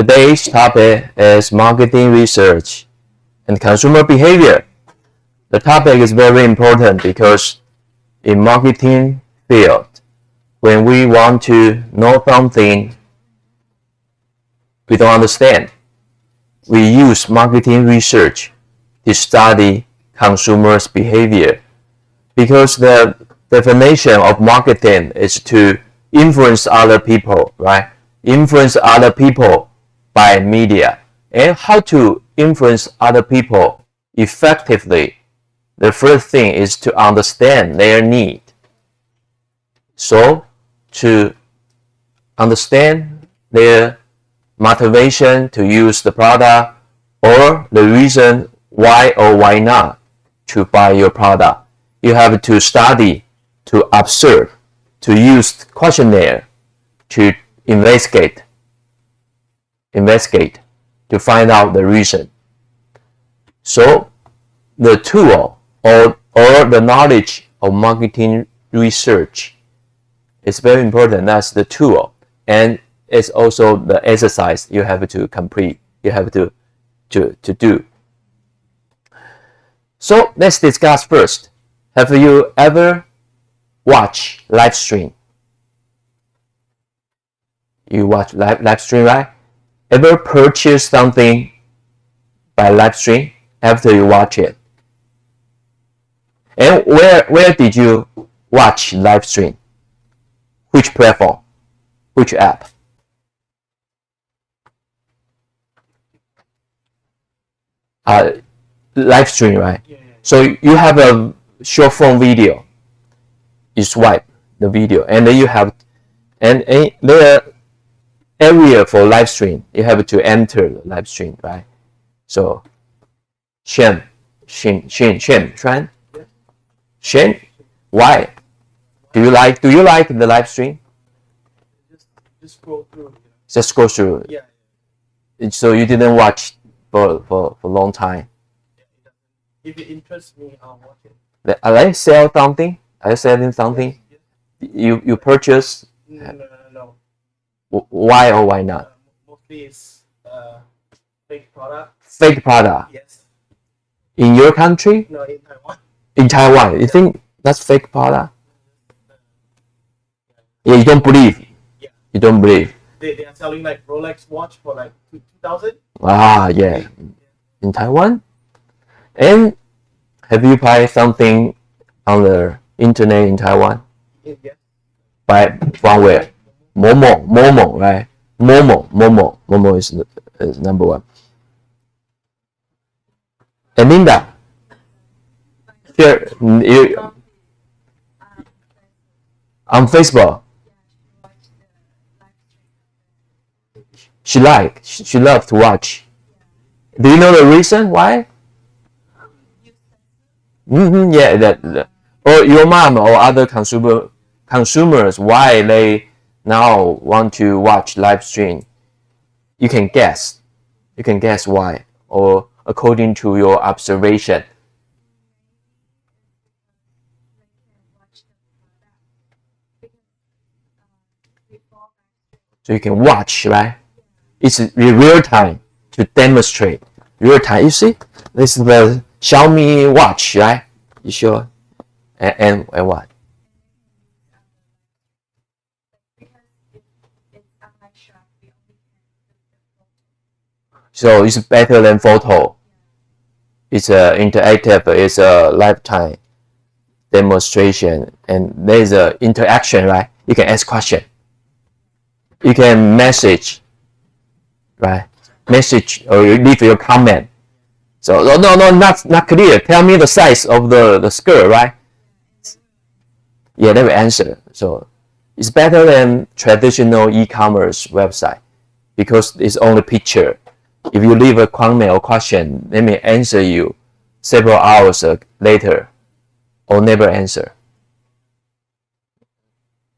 Today's topic is marketing research and consumer behavior. The topic is very important because in marketing field, when we want to know something we don't understand, we use marketing research to study consumers' behavior, because the definition of marketing is to influence other people, right? Influence other people by media. And how to influence other people effectively? The first thing is to understand their need. So, to understand their motivation to use the product, or the reason why or why not to buy your product, you have to study, to observe, to use questionnaire, to investigate to find out the reason. So the tool or the knowledge of marketing research is very important. That's the tool, and it's also the exercise you have to complete, you have to do. So let's discuss first. Have you ever watched live stream? You watch live stream, right? Ever purchase something by live stream after you watch it? And where did you watch live stream? Which platform? Which app? Live stream, right? Yeah. So you have a short form video. You swipe the video, and then you have, and there area for live stream. You have to enter the live stream, right? So, Shen, why? Do you like the live stream? Just scroll through. Just scroll through. Yeah. So you didn't watch for a long time. If it interests me, I'll watch it. Are they sell something? Are you selling something? Yes. You purchase? No. Why or why not? Mostly it's fake product. Fake product? Yes. In your country? No, in Taiwan. In Taiwan? You think that's fake product? Yeah, you don't believe? Yeah. You don't believe? They are selling like Rolex watch for like 2,000. Ah, yeah. In Taiwan? And have you buy something on the internet in Taiwan? Yeah. From where? Momo, right? Momo is number one. And Linda, here you on Facebook. She loves to watch. Do you know the reason why? Yeah, that or your mom or other consumers, why they now want to watch live stream. You can guess why, or according to your observation. So you can watch, right? It's real time to demonstrate. Real time. You see, this is the Xiaomi watch, right? You sure? And what? So it's better than photo. It's interactive. It's a lifetime demonstration, and there's a interaction, right? You can ask question. You can message, right? Message or you leave your comment. So no, not clear. Tell me the size of the skirt, right? Yeah, they will answer. So it's better than traditional e-commerce website because it's only picture. If you leave a comment or question, they may answer you several hours later or never answer.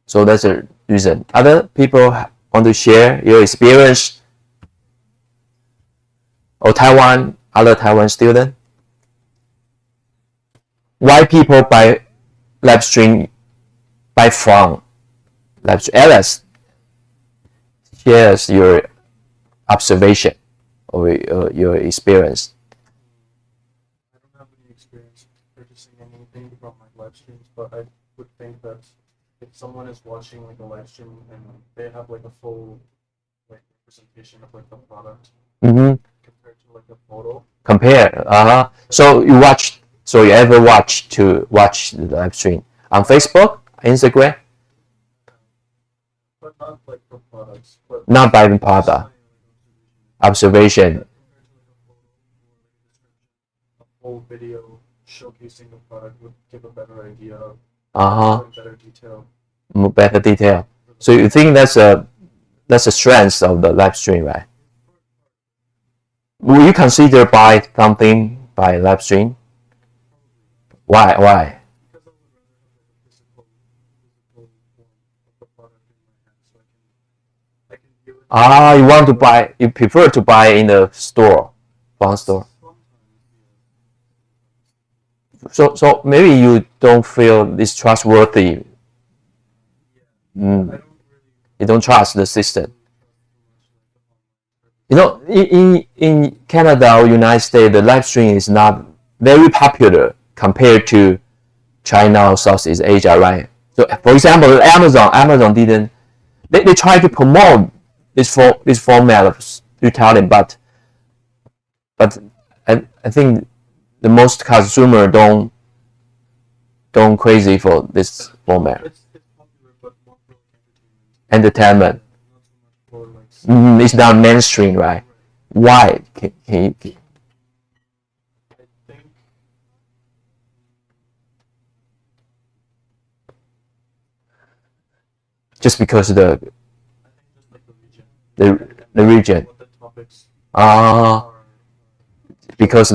So that's the reason. Other people want to share your experience, or other Taiwan student? Why people buy live stream from live stream? Alice, shares your observation or your experience? I don't have any experience purchasing anything from like live streams, but I would think that if someone is watching like a live stream and they have like a full like representation of like the product Mm-hmm. compared to like a photo. Compare. So you ever watch the live stream on Facebook, Instagram? But not like for products, but Not buying product. Observation. a full video showcasing the product would give a better idea of better detail. Better detail. So you think that's a strength of the live stream, right? Will you consider buy something by live stream? Why? Because I would rather have like a physical form of the product in my hand, so I can view it. You prefer to buy in the store, phone store. So maybe you don't feel it's trustworthy. I don't really You don't trust the system. You know, in Canada or United States, the live stream is not very popular compared to China or Southeast Asia, right? So, for example, Amazon didn't. They try to promote this format of storytelling, but I think the most consumer don't crazy for this format. it's popular, but more for like Entertainment. not so much for like. It's not mainstream, right? Why? Can you, I think just because just like the region. the region, What the topics ah, are. because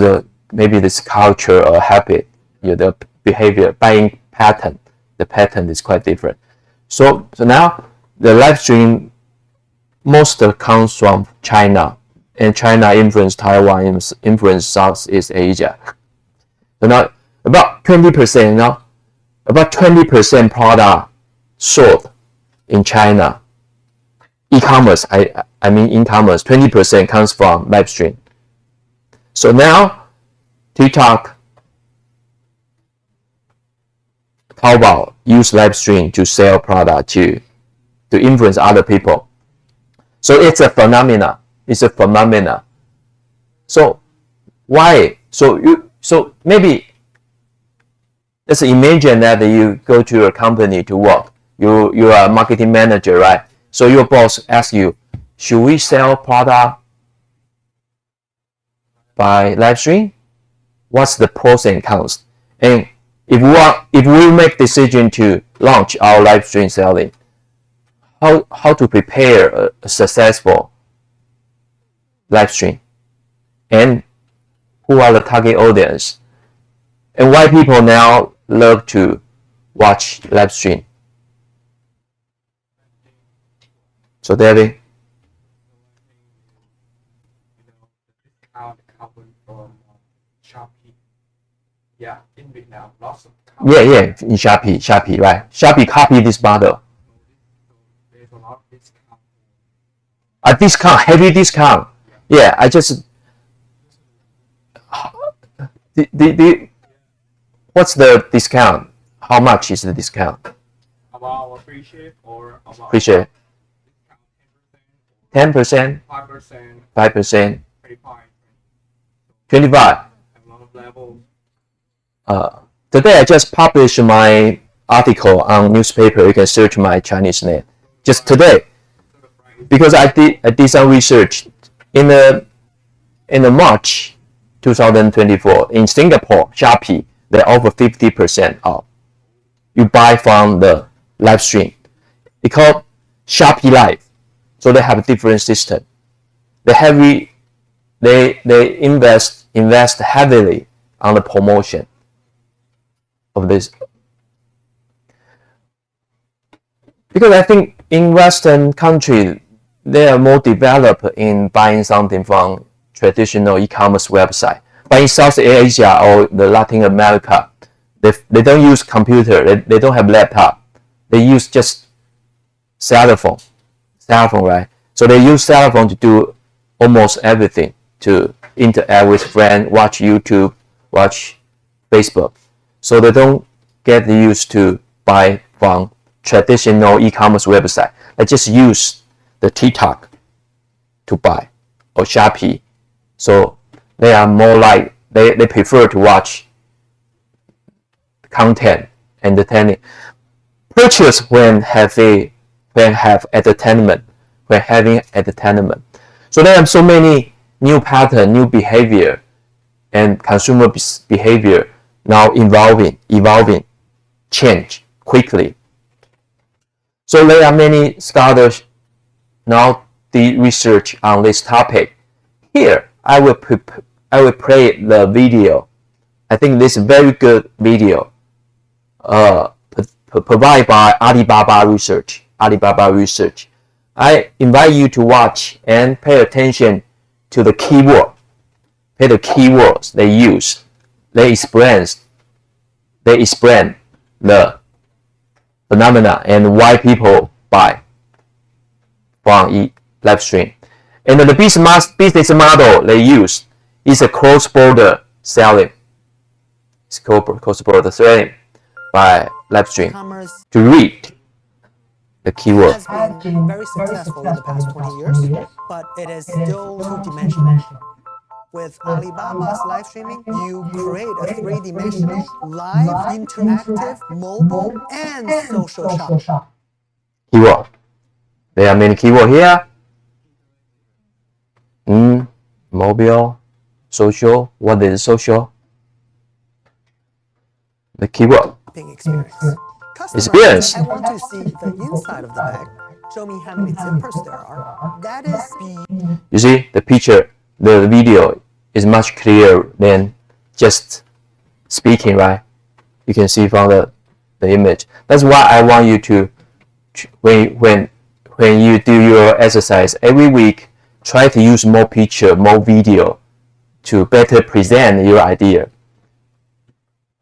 maybe this culture or habit, the behavior, buying pattern, the pattern is quite different. So now the live stream most comes from China, and China influenced Taiwan, influenced Southeast Asia. So now about 20% now, about 20% product sold in China. E-commerce, I mean e-commerce, 20% comes from live stream. So now TikTok, Taobao use live stream to sell product to influence other people. So it's a phenomena. So why? So maybe let's imagine that you go to a company to work. You are a marketing manager, right? So your boss asks you, should we sell product by live stream? What's the pros and cons? And if we make decision to launch our live stream selling, how to prepare a successful live stream, and who are the target audience, and why people now love to watch live stream. So David, Discount coming from Shopee. Yeah, in Vietnam, lots of yeah, in Shopee, right? Shopee copy this model. there's a lot of discount. A discount, heavy discount. Yeah, I just what's the discount? How much is the discount? About free ship or about Appreciate discount 10%, 5%, 5%, 25. 25. A lot of levels. Today I just published my article on newspaper. You can search my Chinese name. Just today, So the price because I did some research in the March 2024 in Singapore, Shopee they offer 50% off. You buy from the live stream. It's called Shopee Live. So they have a different system. They invest heavily on the promotion of this. Because I think in Western countries, they are more developed in buying something from traditional e-commerce website. But in South Asia or the Latin America, they don't use computer. They don't have laptop. They use just cell phone, right? So they use cell phone to do almost everything to interact with friends, watch YouTube, watch Facebook. So they don't get used to buy from traditional e-commerce website. They just use the TikTok to buy or Shopee. So they are more like they prefer to watch content, entertaining. Purchase when having entertainment, when having entertainment. So there are so many new pattern, new behavior, and consumer behavior now evolving, change quickly. So there are many scholars now did research on this topic. Here, I will play the video. I think this is a very good video provided by Alibaba Research. I invite you to watch and pay attention to the keyword. Pay the keywords they use. They explain the phenomena and why people buy from live stream. And the business model they use is a cross-border selling. It's cross-border selling by live stream to read the keyword. It has been very successful in the past 20 years, but it is still two-dimensional. With Alibaba's live streaming, you create a three-dimensional, live, interactive, mobile, and social shop. Keyword. There are many keywords here. Mobile, social. What is social? The keyword. Experience. Experience. I want to see the inside of the bag. Show me how many zippers there are. That is the... You see, the picture, the video is much clearer than just speaking, right? You can see from the image. That's why I want you to, when you do your exercise every week, try to use more picture, more video to better present your idea.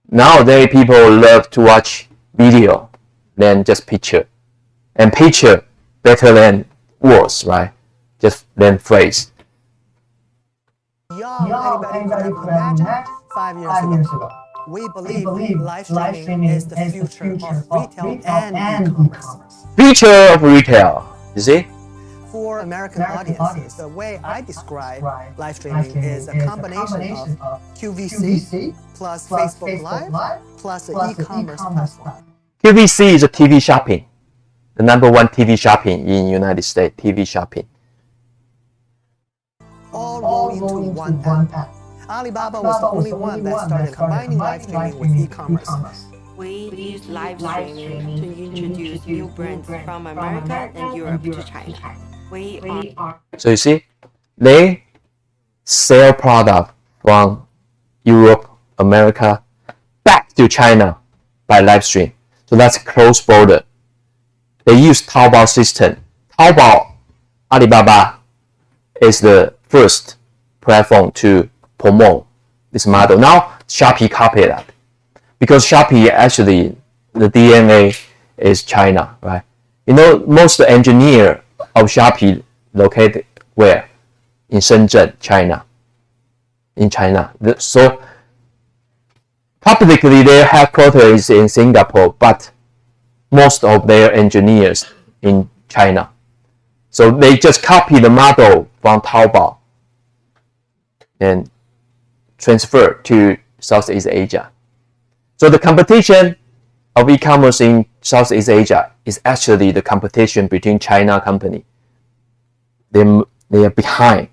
Nowadays, people love to watch video than just picture. And picture better than words, right? Just than phrase. Young anybody could have imagined 5 years ago. We believe live streaming is the future of retail and e-commerce. Future of retail, you see? For American audiences, the way I describe live streaming is a combination of QVC plus Facebook Live plus an e-commerce platform. QVC is a TV shopping, the number one TV shopping in United States, TV shopping. All roll into one app. Alibaba was the only one that started combining live streaming with e-commerce. We use live streaming to introduce new brands from America and Europe to China. So you see, they sell product from Europe, America, back to China by live stream. So that's close border. They use Taobao system. Taobao, Alibaba is the first platform to promote this model. Now Shopee copied that because Shopee actually the DNA is China, right? You know, most engineer of Shopee located where? In Shenzhen, China. In China. So publicly their headquarters is in Singapore, but most of their engineers in China. So they just copy the model from Taobao and transfer to Southeast Asia. So the competition of e-commerce in Southeast Asia is actually the competition between China company. They are behind.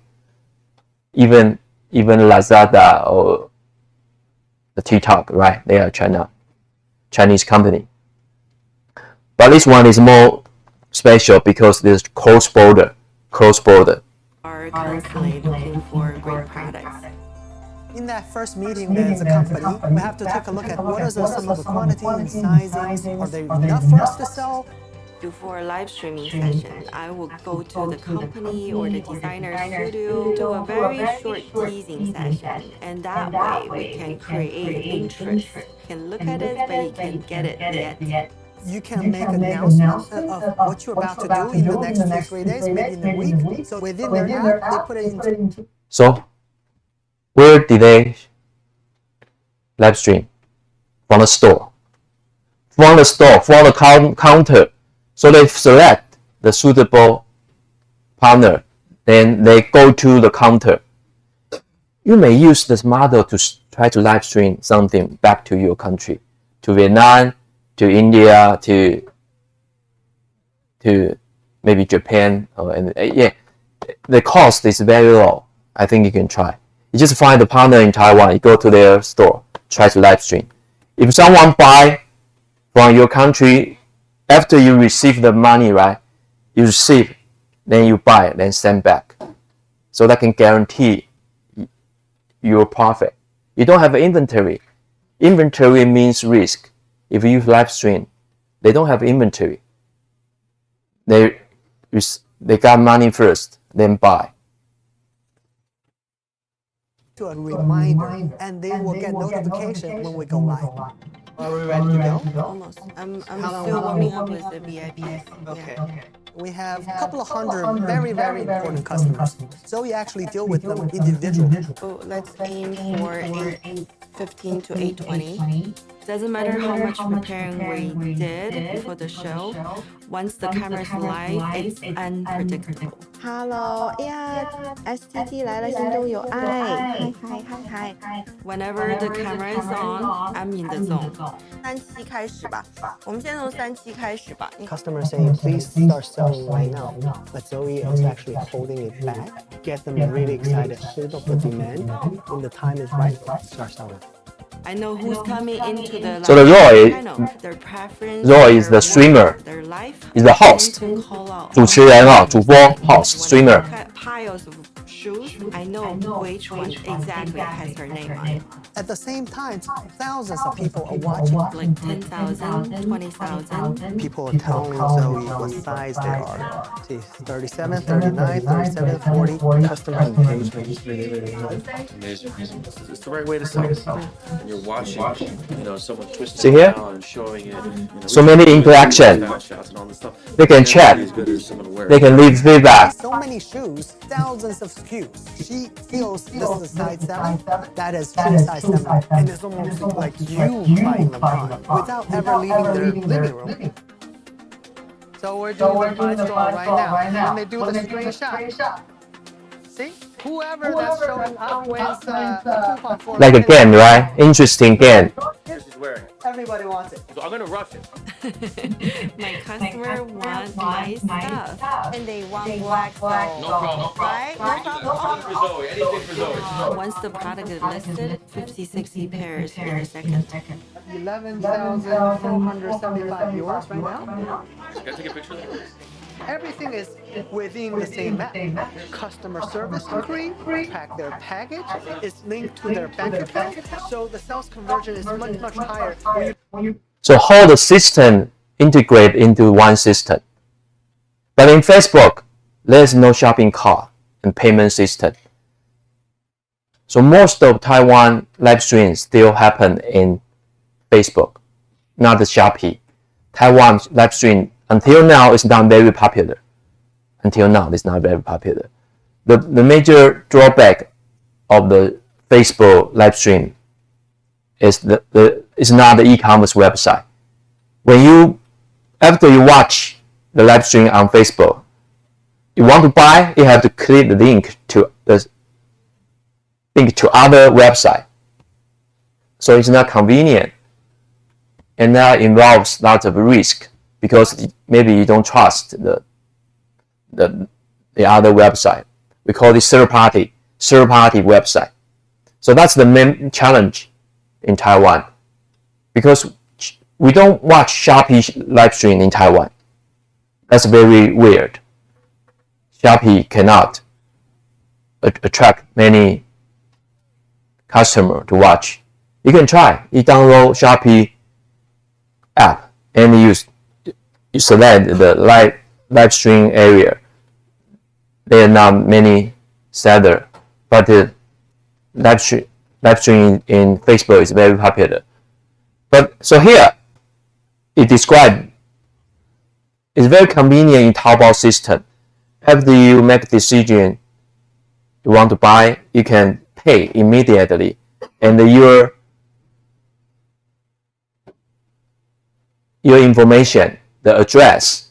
Even Lazada or the TikTok, right? They are Chinese company. But this one is more special because there's cross border. Are constantly looking for great products. In that first meeting with the company, we have to take a look at what are some of the quantity and sizing. Are they enough for us to sell? Before a live streaming session, I will go to the company or the designer studio, do a very short teasing session, and that way we can create interest. You can look at it, but you can get it yet. you can make an announcement of what you're about to do in the next 2-3 days, maybe in a week. So within their app, they put it into. So, where did they live stream? From the store. From the counter. So they select the suitable partner. Then they go to the counter. You may use this model to try to live stream something back to your country, to Vietnam, to India, to maybe Japan. The cost is very low. I think you can try. You just find a partner in Taiwan. You go to their store, try to live stream. If someone buy from your country, after you receive the money, right? You receive, then you buy, then send back. So that can guarantee your profit. You don't have inventory. Inventory means risk. If you live stream, they don't have inventory. They got money first, then buy. To a reminder, and they will get notification when we go live. Are we ready to go? Almost. I'm still warming up with the VIPs. Okay. Yeah. We have a couple of hundred very, very important customers. So we actually deal with them individually. So let's aim for 8:15 to 8:20. Doesn't matter how much preparing we did for the show. Once the camera's live, it's unpredictable. Hello 哎呀 STT 来了，心中有爱，嗨。 Whenever the camera is on, I'm in the zone. 3期开始吧，我们先从3期开始吧。 Customers saying, please start selling right now. But Zoe is actually holding it back, get them really excited, hold up the demand. When the time is right, start selling. I know who's coming into the So the live Roy- channel. Their preference, Roy is their the streamer, work, their life, is the host. to call out. 主持人啊，主播 host When I streamer. look at piles of shoes, I know which one exactly has her name on it. At the same time, thousands of people are watching. Like 10,000, 20,000. People are telling Zoe what size they are. See, 37, 39, 37, 40. Customer engagement is really, really good. Amazing. It's the right way to sell. And you're watching, someone twisting See it here? down and showing it. So many interaction. Shots and all this stuff. They can It's chat. as good as someone wearing They it. can leave feedback. So many shoes, thousands of SKUs. She feels this is a size 7. That is true size 7. And it's almost like you trying them on without ever leaving their living room. So we're doing the price draw right now. And they do the screenshot. See? Whoever that's showing up wins a coupon for Like a game, right? Interesting game. She's wearing it. Everybody wants it. So I'm gonna rush it. My customer wants my stuff. And they want black gold. No problem. Right? No problem. For Zoe. Anything for Zoe. Once the product is listed, 50, 60 pairs in a second. 11,475 euros right now. Can I take a picture of that? Everything is within the same app. Customer service inquiry, track their package, is linked to their bank account, so the sales conversion is much, much higher. So how the system integrate into one system. But in Facebook, there's no shopping cart and payment system. So most of Taiwan live streams still happen in Facebook, not the Shopee. Taiwan live stream until now is not very popular. Until now, it's not very popular. The major drawback of the Facebook live stream is is not the e-commerce website. After you watch the live stream on Facebook, you want to buy, you have to click the link to other website. So it's not convenient, and that involves lots of risk because maybe you don't trust the other website. We call this third party website. So that's the main challenge in Taiwan, because we don't watch Shopee live stream in Taiwan. That's very weird. Shopee cannot attract many customers to watch. You can try. You download Shopee app and you select the live stream area. There are not many sellers, but the live stream in Facebook is very popular. But so here, it describes It's very convenient in Taobao system. After you make a decision you want to buy, you can pay immediately, and your information, the address,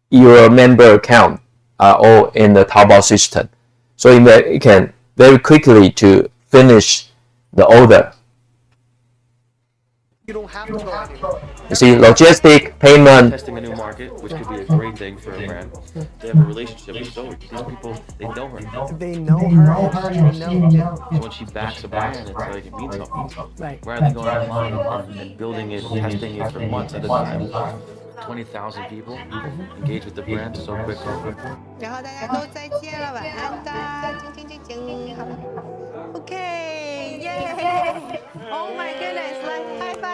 your member account are all in the Taobao system. So you can very quickly to finish the order. You don't have to go anywhere. You see, logistic, payment. Testing a new market, which could be a great thing for a brand. They have a relationship with Zoe. These people, they know her. They know her and she knows them. So when she backs a brand, it's like it means something. Right. Rather than going online and building it, testing it for months at a time, 20,000 people engage with the brand so quickly. 然后大家都再见了，晚安的，晶晶晶晶，好了。Okay, yay! Oh my goodness, let's high five.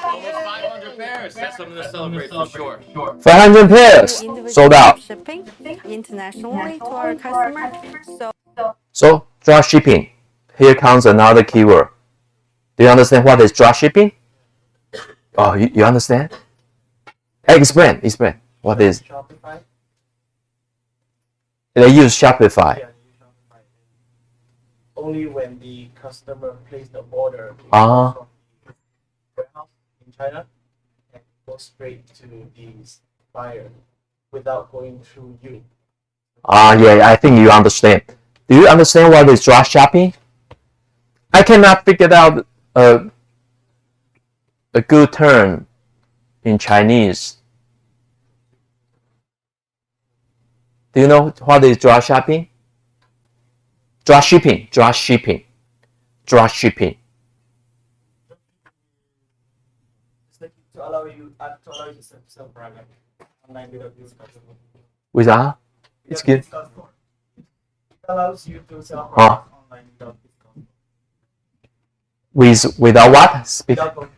Almost 500 pairs. That's something to celebrate for sure. 500 pairs sold out. Shipping internationally to our customer. So drop shipping. Here comes another keyword. Do you understand what is drop shipping? Oh, you understand? Explain. What is? Shopify. They use Shopify. Yeah, they use Shopify. Only when the customer placed the order Ah. from the warehouse in China and go straight to the buyer without going through you. Yeah, I think you understand. Do you understand what is drop shipping? I cannot figure out a good term in Chinese. Do you know what is drop shipping? Drop shipping. It's like to allow you to sell product online without this customer. Without? It's good. It allows you to sell products online without discount. Without what? Speak. Without going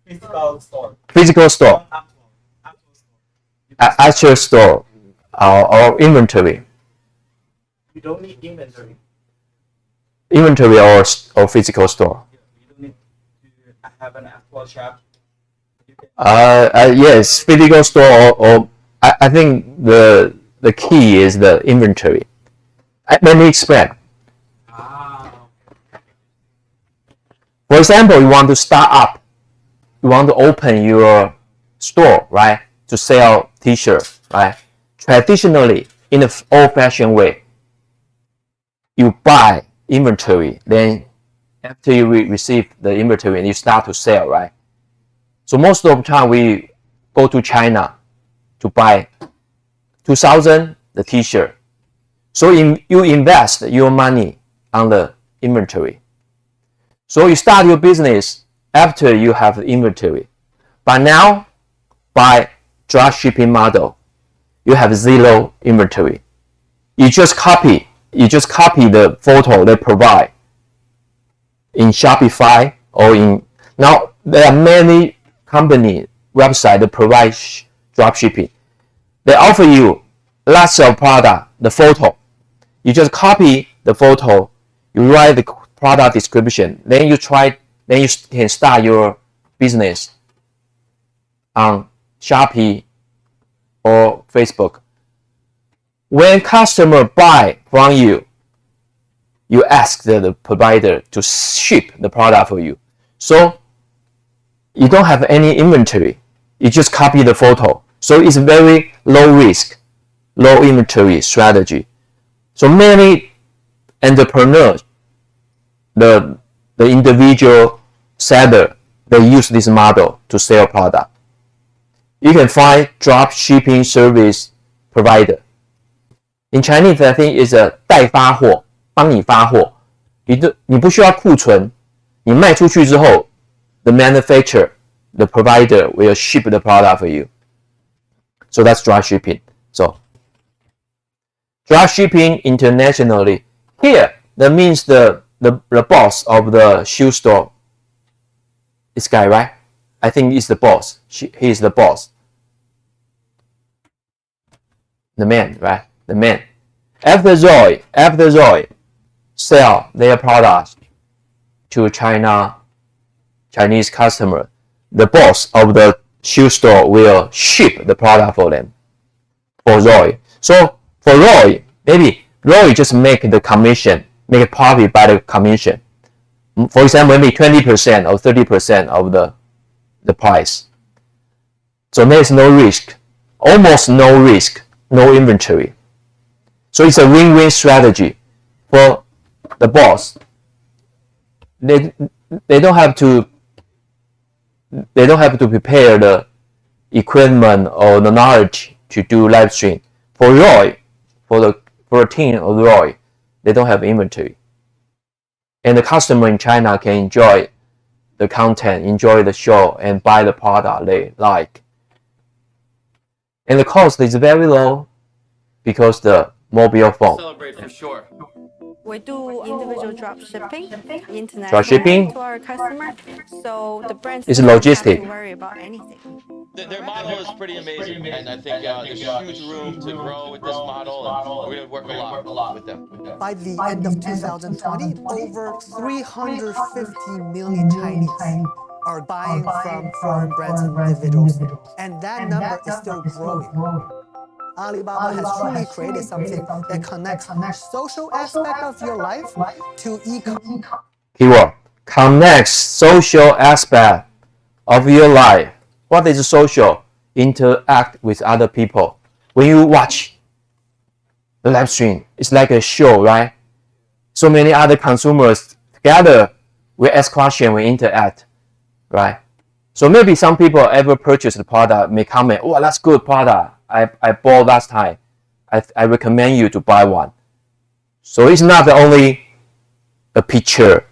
physical store. Physical store. Actual store. Actual store. Or inventory. You don't need inventory. Inventory or physical store. You don't need to have an actual shop. You can Yes, physical store or I think the key is the inventory. Let me explain. For example, you want to start up. You want to open your store, right? To sell t-shirts, right? Traditionally, in the old-fashioned way, you buy inventory, then after you receive the inventory, you start to sell, right? So most of the time, we go to China to buy 2,000 the t-shirt. So you invest your money on the inventory. So you start your business after you have the inventory. But now, by drop shipping model, you have zero inventory. You just copy the photo they provide in Shopify or in, now there are many company websites that provide drop shipping. They offer you lots of product, the photo. You just copy the photo, you write the product description, then you can start your business on Shopee or Facebook. When customer buy from you, you ask the provider to ship the product for you. So you don't have any inventory. You just copy the photo. So it's very low risk, low inventory strategy. So many entrepreneurs, the individual seller, they use this model to sell product. You can find drop shipping service provider. In Chinese, I think is a 代发货，帮你发货。你不需要库存，你卖出去之后 the manufacturer, the provider will ship the product for you. So that's drop shipping. So drop shipping internationally. Here, that means the boss of the shoe store. This guy, right? I think he's the boss. He is the boss. The man, right? The man. After Zoe sell their products to Chinese customer, the boss of the shoe store will ship the product for them, for Roy. So for Roy, maybe Roy just make the commission, make a profit by the commission. For example, maybe 20% or 30% of the price. So there is no risk, almost no risk, no inventory. So it's a win-win strategy for the boss. They don't have to prepare the equipment or the knowledge to do live stream. For Roy, for a team of Roy, they don't have inventory. And the customer in China can enjoy the content, enjoy the show, and buy the product they like. And the cost is very low because the mobile phone. Celebrate for sure. We do individual drop shipping, international Drop shipping? to our customer, so the brands It's don't have logistic. to worry about anything. Their model is pretty amazing, and I think there's huge room to grow with this model, and we're going to work a lot with them. By the end of 2020, over 350 million Chinese are buying from foreign brands and individuals, and that number is still growing. Alibaba has truly created something that connects social aspect of your life to e-commerce. Keyword: connects social aspect of your life. What is social? Interact with other people. When you watch the live stream, it's like a show, right? So many other consumers together, we ask questions, we interact, right? So maybe some people ever purchase the product may comment, oh, that's good product. I bought last time. I recommend you to buy one. So it's not only a picture,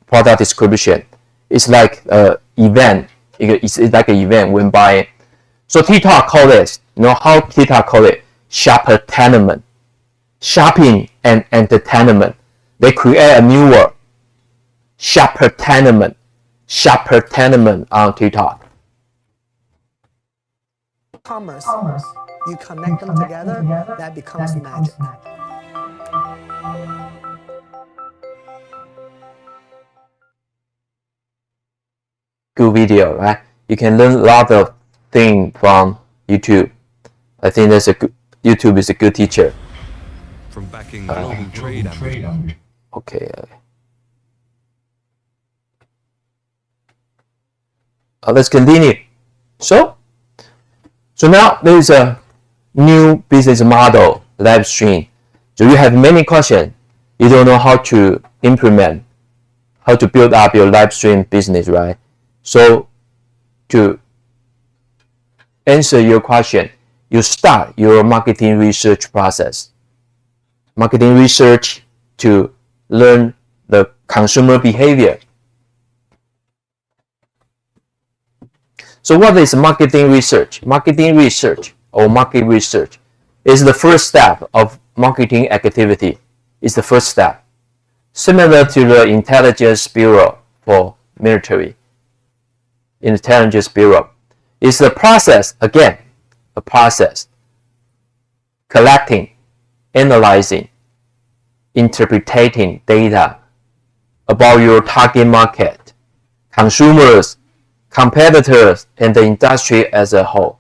product description. It's like an event. It's like an event when buying. So TikTok call this, you know how TikTok call it? Shoppertainment. Shopping and entertainment. They create a new word. Shoppertainment. Shoppertainment on TikTok. Commerce, you connect them together, that becomes magic. Good video, right? You can learn a lot of things from YouTube. I think YouTube is a good teacher. From backing global trade ambitions. Okay. Let's continue. So now there is a new business model, live stream. So you have many questions. You don't know how to implement, how to build up your live stream business, right? So to answer your question, you start your marketing research process. Marketing research to learn the consumer behavior. So what is marketing research? Marketing research or market research is the first step of marketing activity. It's the first step. Similar to the intelligence bureau for military. Intelligence bureau. It's a process, again, a process. Collecting, analyzing, interpreting data about your target market, consumers, competitors, and the industry as a whole.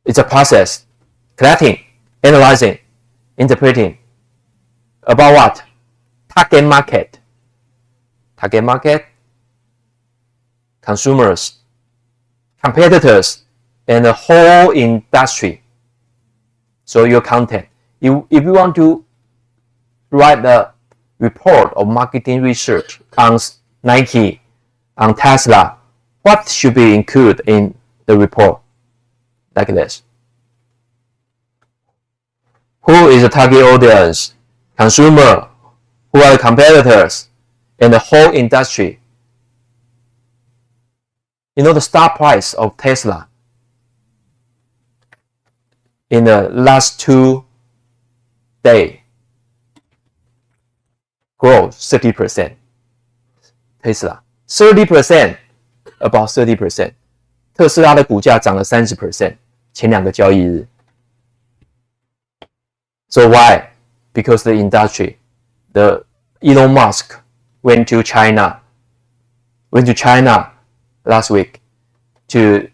It's a process. Collecting, analyzing, interpreting. About what? Target market. Target market, consumers, competitors, and the whole industry. So your content. If you want to write a report of marketing research on Nike, on Tesla, what should be included in the report? Like this. Who is the target audience? Consumer. Who are the competitors? And the whole industry. You know the stock price of Tesla in the last 2 days grow 30%. Tesla 30%, about 30%. 特斯拉的股价涨了 30%， 前2个交易日。So why? Because the industry, the Elon Musk went to China went to China last week to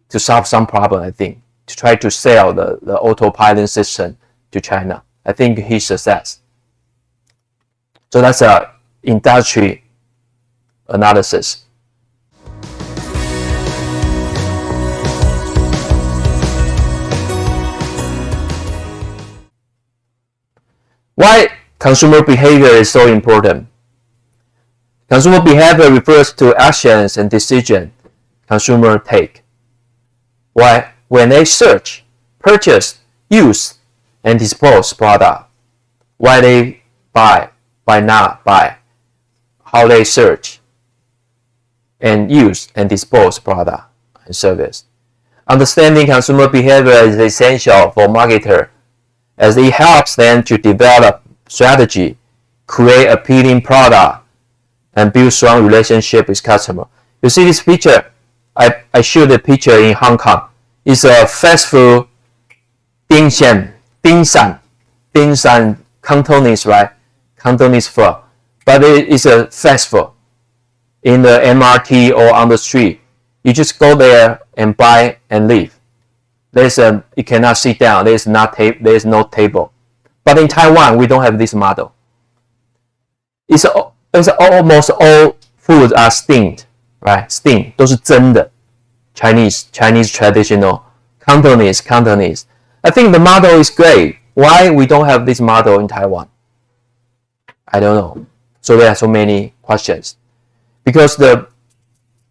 solve some problem, I think, to try to sell the autopilot system to China. I think he success. So that's a industry analysis. Why consumer behavior is so important? Consumer behavior refers to actions and decisions consumer take. Why? When they search, purchase, use, and dispose product. Why they buy not buy. How they search and use and dispose product and service. Understanding consumer behavior is essential for marketer as it helps them to develop strategy, create appealing product, and build strong relationship with customer. You see this picture? I showed the picture in Hong Kong. It's a fast food dim sum, Cantonese, right? Cantonese food. But it is a fast food. In the MRT or on the street, you just go there and buy and leave. You cannot sit down. There is no table. But in Taiwan, we don't have this model. It's almost all foods are steamed, right? Steamed, 都是蒸的。Chinese traditional, Cantonese. I think the model is great. Why we don't have this model in Taiwan? I don't know. So there are so many questions. Because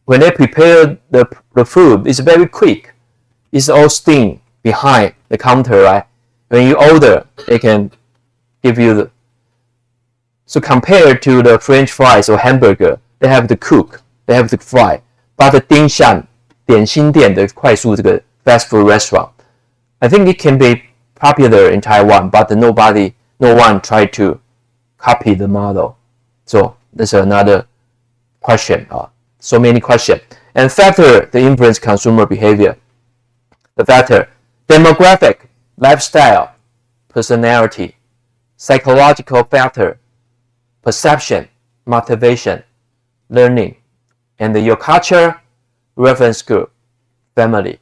when they prepare the food, it's very quick. It's all steamed behind the counter, right? When you order, they can give you so compared to the French fries or hamburger, they have to cook, they have to fry. But the dim sum, 点心店的快速这个 fast food restaurant, I think it can be popular in Taiwan, but no one tried to copy the model. So that's another question. So many questions. And factor the influence consumer behavior. The factor, demographic, lifestyle, personality, psychological factor, perception, motivation, learning, and your culture, reference group, family.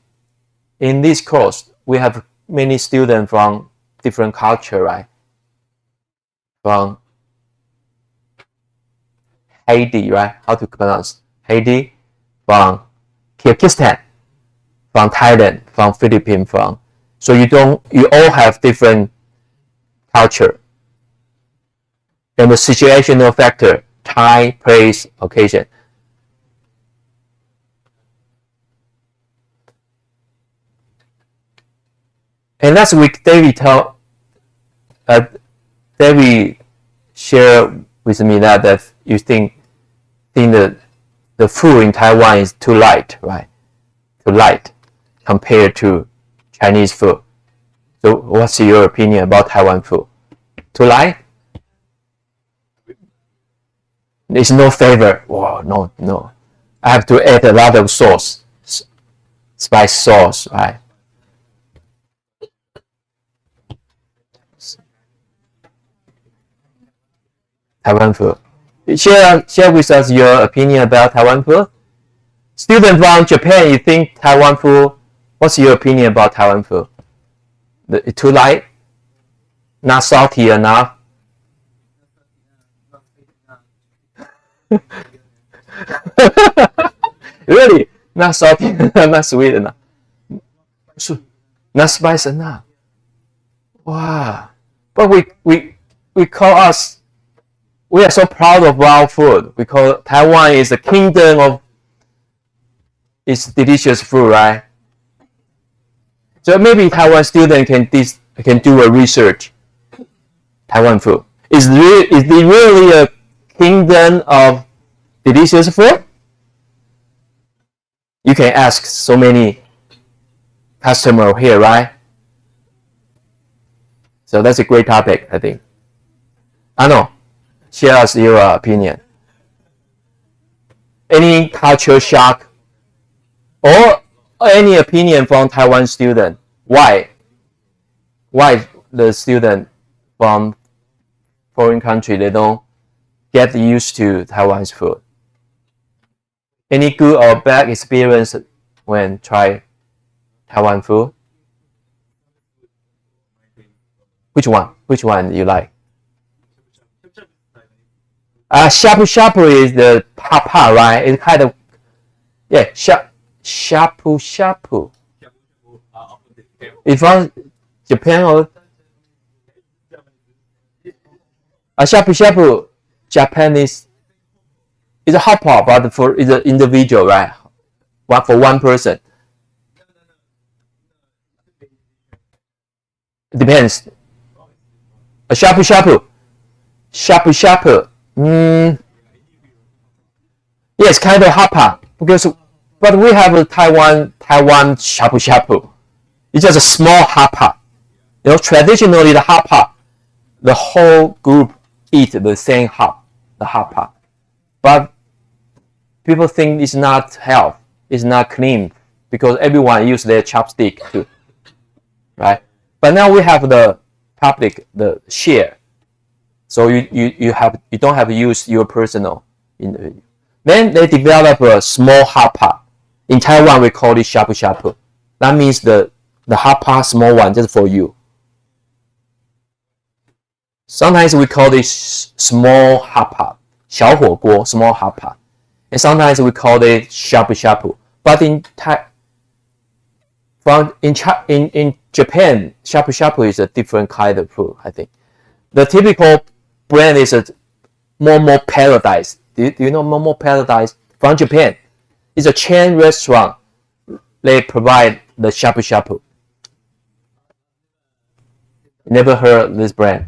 In this course, we have many students from different culture, right? From Haiti, right? How to pronounce Haiti? From Kyrgyzstan, from Thailand, from Philippines, so you all have different culture. And the situational factor, time, place, occasion. And last week, David shared with me that you think the food in Taiwan is too light, right? Too light compared to Chinese food. So what's your opinion about Taiwan food? Too light? There's no flavor. Wow, no. I have to add a lot of sauce, spice sauce, right? Taiwan food. Share with us your opinion about Taiwan food. Student from Japan, you think Taiwan food? What's your opinion about Taiwan food? Too light? Not salty enough? Really? Not salty, not sweet enough? Not spicy enough? Wow. But we call us, we are so proud of our food. We call Taiwan is the kingdom of its delicious food, right? So maybe Taiwan student can do a research. Taiwan food is it really a kingdom of delicious food? You can ask so many customers here, right? So that's a great topic, I think. I know. Share us your opinion. Any culture shock or any opinion from Taiwan student? Why the student from foreign country, they don't get used to Taiwan's food? Any good or bad experience when try Taiwan food? Which one? Which one you like? Shabu shabu is the papa, right? It's kind of shabu shabu. It's from Japan or shabu shabu Japanese. It's a hot pot, but it's an individual, right? For one person. It depends. A shabu shabu. Yes, kind of hot pot but we have a Taiwan shabu shabu. It's just a small hot pot. Traditionally the hot pot, the whole group eat the same the hot pot. But people think it's not health, it's not clean because everyone use their chopstick too, right? But now we have the public, the share, so you don't have to use your personal individual. Then they develop a small hot pot. In Taiwan, we call it shabu shabu. That means the hot pot, small one, just for you. Sometimes we call this small hot pot, 小火锅, small hot pot. And sometimes we call it shabu shabu. But in Japan, shabu shabu is a different kind of food, I think. The typical brand is a Momo Paradise. Do you know Momo Paradise? From Japan. It's a chain restaurant. They provide the shabu shabu. Never heard this brand.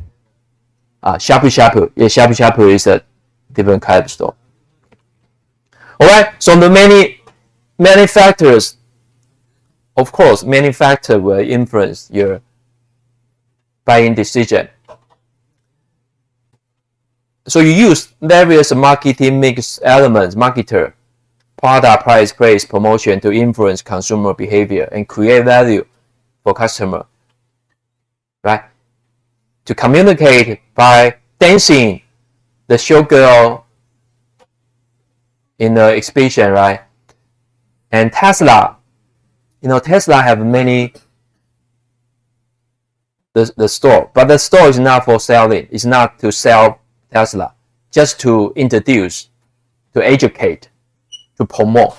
Shabu shabu. Yeah, shabu shabu is a different kind of store. Alright, so the many factors, of course, many factors will influence your buying decision. So you use various marketing mix elements, marketer, product, price, place, promotion to influence consumer behavior and create value for customer, right? To communicate by dancing the showgirl in the exhibition, right? And Tesla, Tesla have many the store, but the store is not for selling. It's not to sell Tesla, just to introduce, to educate, to promote.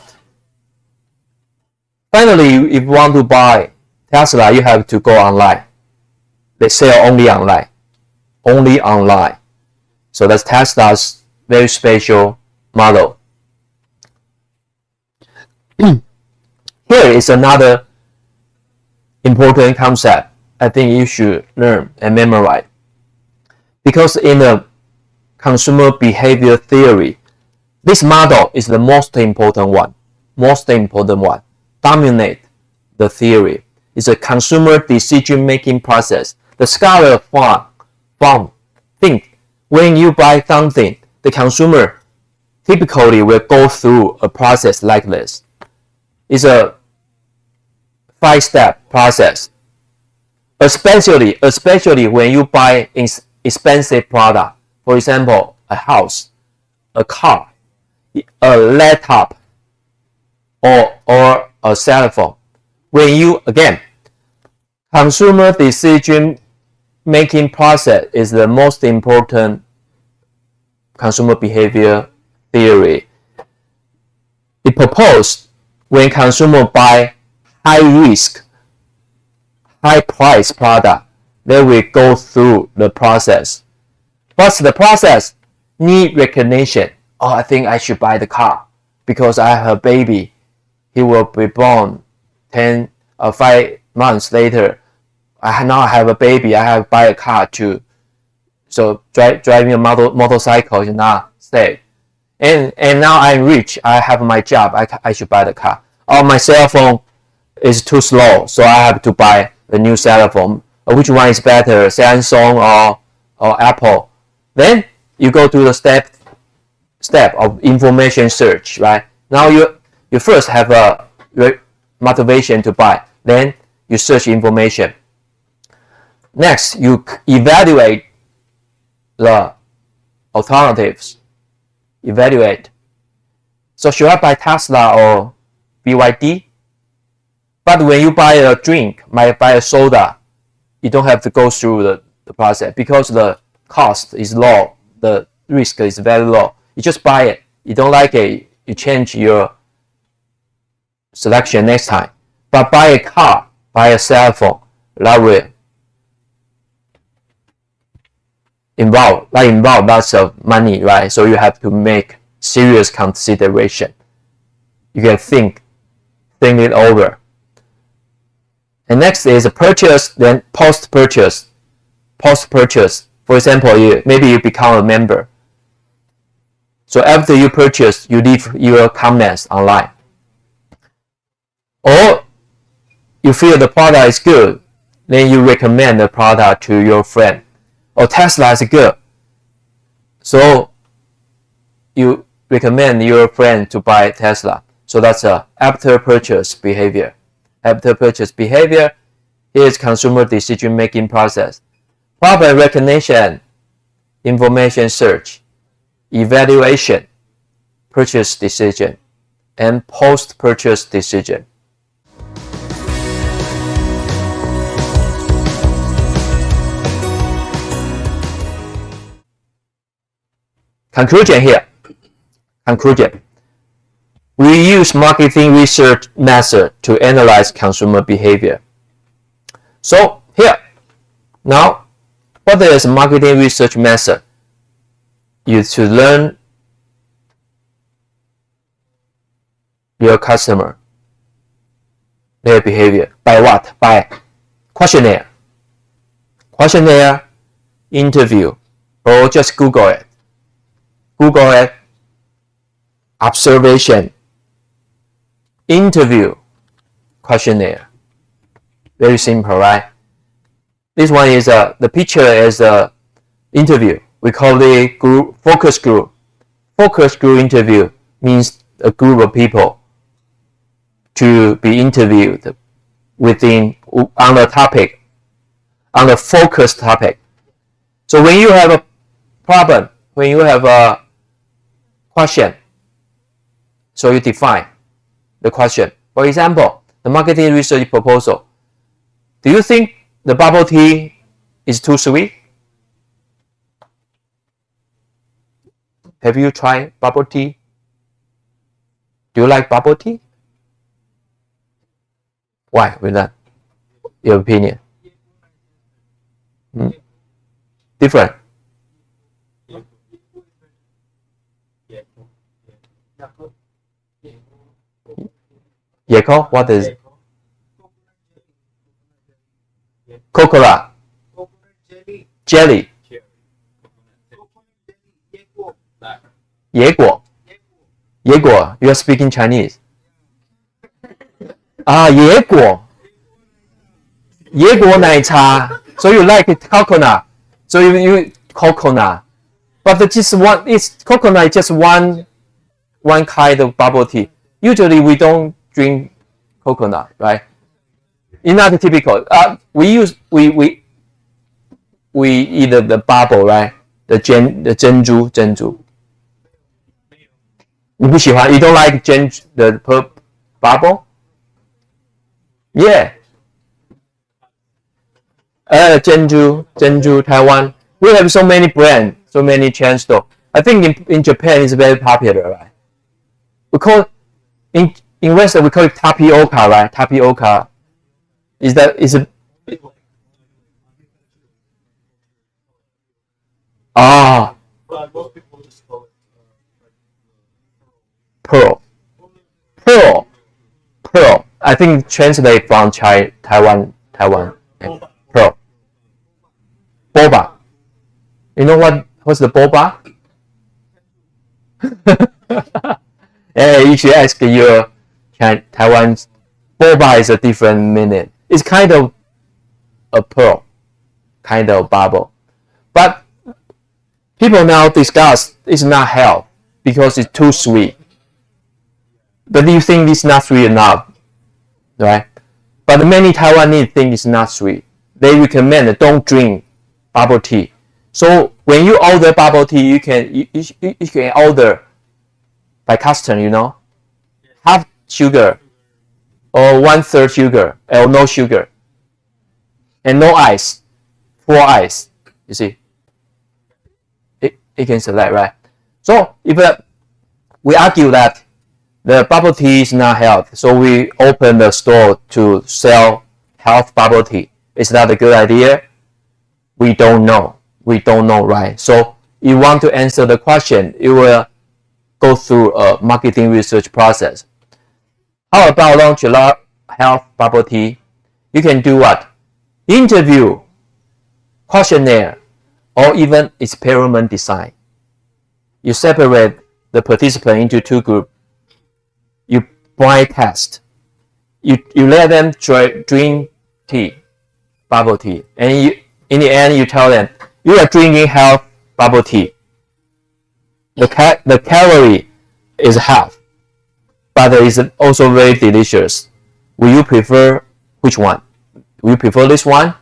Finally, if you want to buy Tesla, you have to go online. They sell only online. Only online. So that's Tesla's very special model. Here is another important concept I think you should learn and memorize. Because in the consumer behavior theory, this model is the most important one. Dominate the theory. It's a consumer decision-making process. The scholar think when you buy something, the consumer typically will go through a process like this. It's a 5-step process. Especially when you buy expensive product. For example, a house, a car, a laptop, or a cell phone. When you, again, consumer decision making process is the most important consumer behavior theory. It proposed when consumer buy high risk, high price product, they will go through the process. What's the process? Need recognition. Oh, I think I should buy the car because I have a baby. He will be born 5 months later. Now I have a baby. I have to buy a car too. So driving a motorcycle is not safe. And now I'm rich. I have my job. I should buy the car. Oh, my cell phone is too slow, so I have to buy the new cell phone. Which one is better, Samsung or Apple? Then you go to the step of information search, right? Now you first have a motivation to buy. Then you search information. Next, you evaluate the alternatives. So should I buy Tesla or BYD? But when you buy a drink, might buy a soda, you don't have to go through the process because the cost is low, the risk is very low. You just buy it. You don't like it, you change your selection next time. But buy a car, buy a cell phone, that will involve lots of money, right? So you have to make serious consideration. You can think it over. And next is purchase, then post-purchase. Post-purchase, for example, maybe you become a member. So after you purchase, you leave your comments online. Or you feel the product is good, then you recommend the product to your friend. Or Tesla is good, so you recommend your friend to buy Tesla. So that's a after purchase behavior. After purchase behavior is consumer decision making process. Problem recognition, information search, evaluation, purchase decision, and post-purchase decision. Conclusion here. Conclusion. We use marketing research method to analyze consumer behavior. So here, now, what is marketing research method? You to learn your customer, their behavior. By what? By questionnaire. Questionnaire, interview, or just Google it. Google it, observation, interview, questionnaire. Very simple, right? This one is the picture is a interview. We call it group focus group. Focus group interview means a group of people to be interviewed within on the topic, on the focused topic. So when you have a problem, when you have a question, so you define the question. For example, the marketing research proposal. Do you think the bubble tea is too sweet? Have you tried bubble tea? Do you like bubble tea? Why? With that, your opinion? Different. Yeko? What is coconut? Jelly. 野果. You are speaking Chinese. 野果奶茶. So you like coconut. So you coconut. But coconut is just one kind of bubble tea. Usually we don't drink coconut, right? It's not typical. We eat the bubble, right? The 珍珠. 你不喜欢? You don't like the bubble? Yeah. 珍珠 Taiwan. We have so many brands, so many chain stores. I think in Japan it's very popular, right? We call in Western we call it tapioca, right? Tapioca is a Most people just call it pearl. I think translate from Taiwan. Pearl. Boba. You know what's the boba? You should ask your Taiwan. Boba is a different meaning. It's kind of a pearl, kind of bubble. But people now discuss it's not health because it's too sweet. But you think it's not sweet enough, right? But many Taiwanese think it's not sweet. They recommend don't drink bubble tea. So when you order bubble tea, you can order by custom, you know, half sugar or 1/3 sugar or no sugar, and no ice, 4 ice. You see, it can select, right? So if we argue that the bubble tea is not healthy, so we open the store to sell health bubble tea. Is that a good idea? We don't know. We don't know, right? So you want to answer the question, you will go through a marketing research process. How about launch a health bubble tea? You can do what? Interview, questionnaire, or even experiment design. You separate the participant into 2 groups. You blind test. You let them drink tea, bubble tea, and in the end you tell them you are drinking health bubble tea. The calorie is half, but it is also very delicious. Will you prefer which one? Will you prefer this one?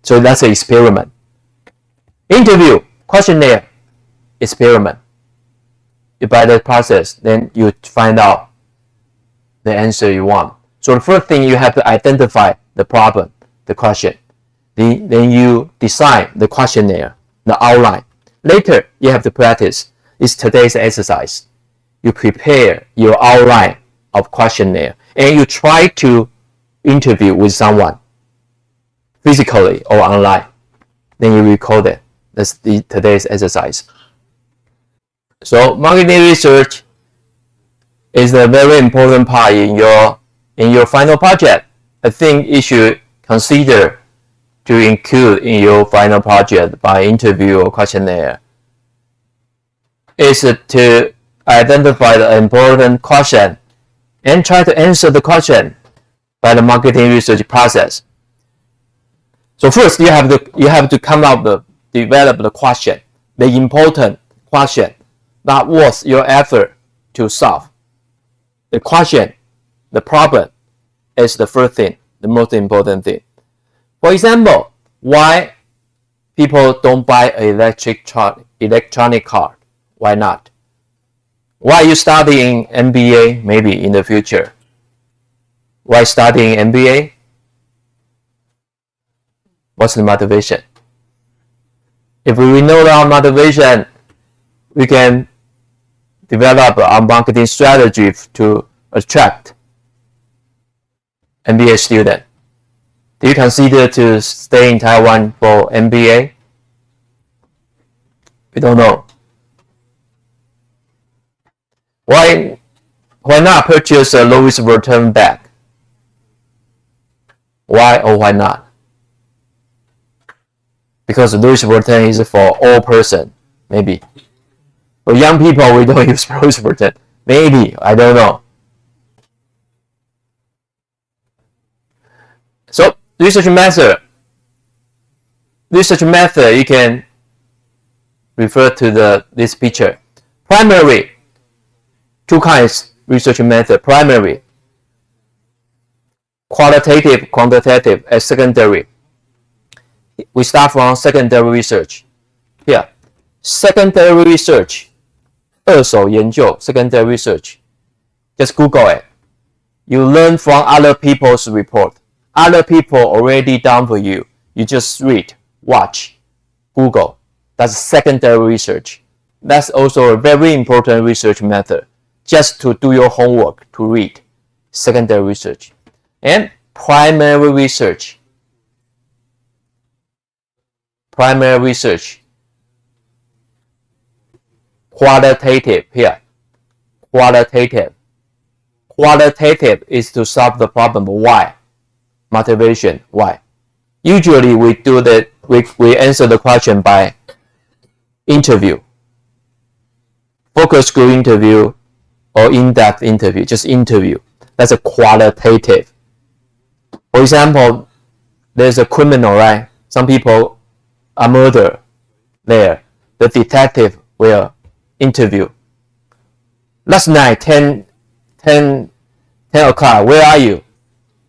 So that's an experiment. Interview, questionnaire, experiment. By the process, then you find out the answer you want. So the first thing, you have to identify the problem, the question. Then you design the questionnaire, the outline. Later, you have to practice. It's today's exercise. You prepare your outline of questionnaire, and you try to interview with someone, physically or online. Then you record it. That's today's exercise. So marketing research is a very important part in your final project. I think you should consider to include in your final project by interview or questionnaire is to identify the important question and try to answer the question by the marketing research process. So first, you have to come up develop the question, the important question that was your effort to solve. The question, the problem is the first thing, the most important thing. For example, why people don't buy an electronic car? Why not? Why you studying MBA maybe in the future? Why studying MBA? What's the motivation? If we know our motivation, we can develop a marketing strategy to attract MBA students. Do you consider to stay in Taiwan for MBA? We don't know. Why not purchase a Louis Vuitton bag? Why or why not? Because Louis Vuitton is for all person, maybe. For young people, we don't use Louis Vuitton. Maybe, I don't know. So, research method. Research method, you can refer to this picture. Primary, 2 kinds research method. Primary, qualitative, quantitative, and secondary. We start from secondary research. Here, secondary research, 二手研究, secondary research. Just Google it. You learn from other people's report. Other people already done for you. You just read, watch, Google. That's secondary research. That's also a very important research method. Just to do your homework, to read. Secondary research. And primary research. Primary research. Qualitative here. Qualitative. Qualitative is to solve the problem. Why? Motivation. Why? Usually we do that. We answer the question by interview. Focus group interview or in-depth interview. Just interview. That's a qualitative. For example, there's a criminal, right? Some people are murdered there. The detective will interview. Last night, 10 o'clock, where are you?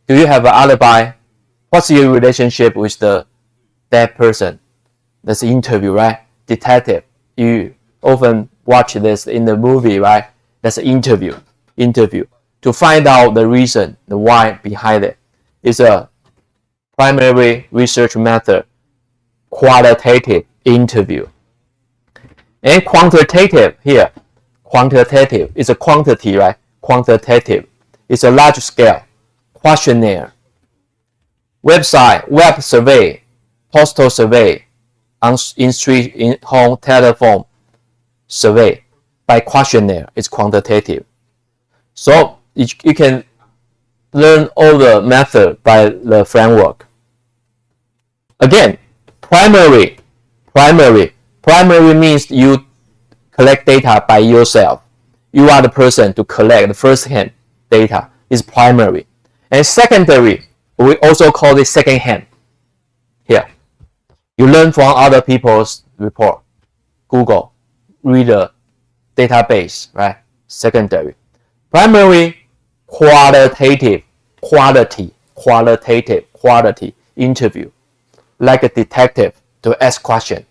Do you have an alibi? What's your relationship with that person? That's the interview, right? Detective. You often watch this in the movie, right? That's an interview. To find out the reason, the why behind it. It's a primary research method, qualitative interview. And quantitative here, quantitative is a quantity, right? Quantitative is a large scale questionnaire. Website, web survey, postal survey, in street, in home, telephone survey by questionnaire is quantitative. So you can learn all the method by the framework. Again, primary means you collect data by yourself. You are the person to collect the first-hand data is primary. And secondary, we also call it second-hand. Here, you learn from other people's report. Google, read the database, right? Secondary. Primary, quality interview, like a detective to ask question.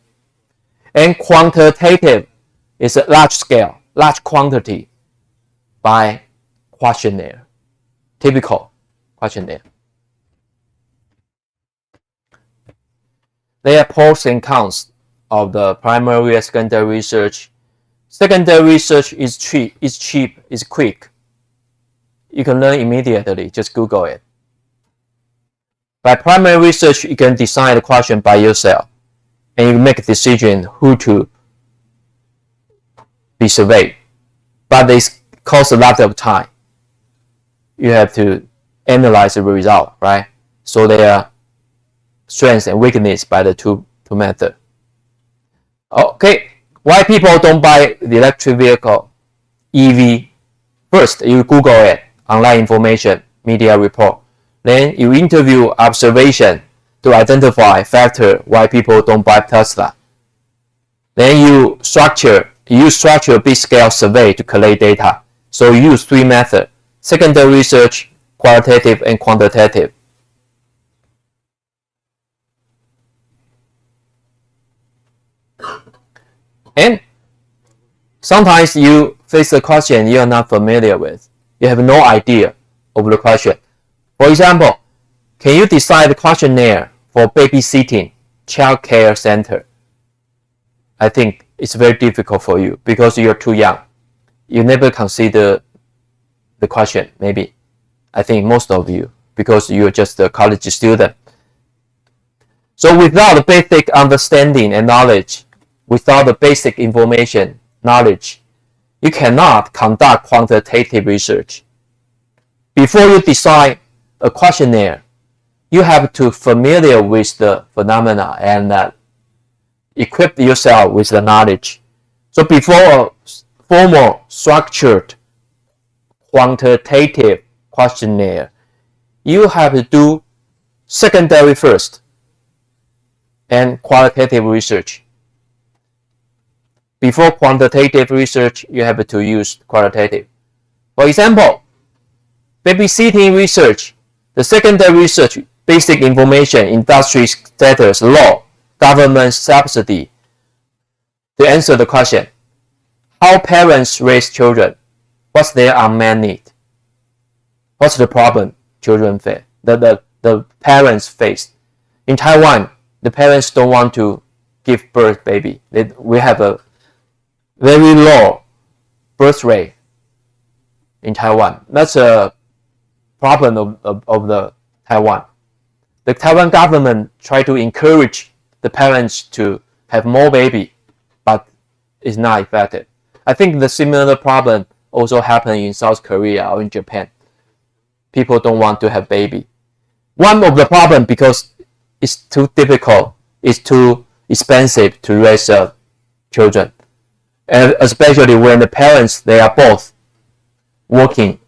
And quantitative is a large scale, large quantity by questionnaire, typical questionnaire. There are pros and cons of the primary and secondary research. Secondary research is cheap, is quick. You can learn immediately, just Google it. By primary research, you can design the question by yourself, and you make a decision who to be surveyed. But this costs a lot of time. You have to analyze the result, right? So there are strengths and weakness by the two methods. Okay, why people don't buy the electric vehicle, EV? First, you Google it, online information, media report. Then you interview observation to identify factor why people don't buy Tesla. Then you structure big scale survey to collect data. So you use three methods: secondary research, qualitative, and quantitative. And sometimes you face a question you are not familiar with. You have no idea of the question. For example, can you design the questionnaire for babysitting child care center? I think it's very difficult for you because you're too young. You never consider the question, maybe. I think most of you, because you're just a college student. So without the basic understanding and knowledge, without the basic information, knowledge, you cannot conduct quantitative research. Before you design a questionnaire, you have to familiar with the phenomena and equip yourself with the knowledge. So before a formal structured quantitative questionnaire, you have to do secondary first and qualitative research. Before quantitative research, you have to use qualitative. For example, babysitting research, the secondary research, basic information, industry status, law, government subsidy. To answer the question, how parents raise children, what's their unmet need? What's the problem children face, the parents face? In Taiwan, the parents don't want to give birth baby. We have a very low birth rate in Taiwan. That's a problem of the Taiwan. The Taiwan government try to encourage the parents to have more baby, but it's not effective. I think the similar problem also happen in South Korea or in Japan. People don't want to have baby. One of the problem because it's too difficult, it's too expensive to raise children. And especially when the parents, they are both working,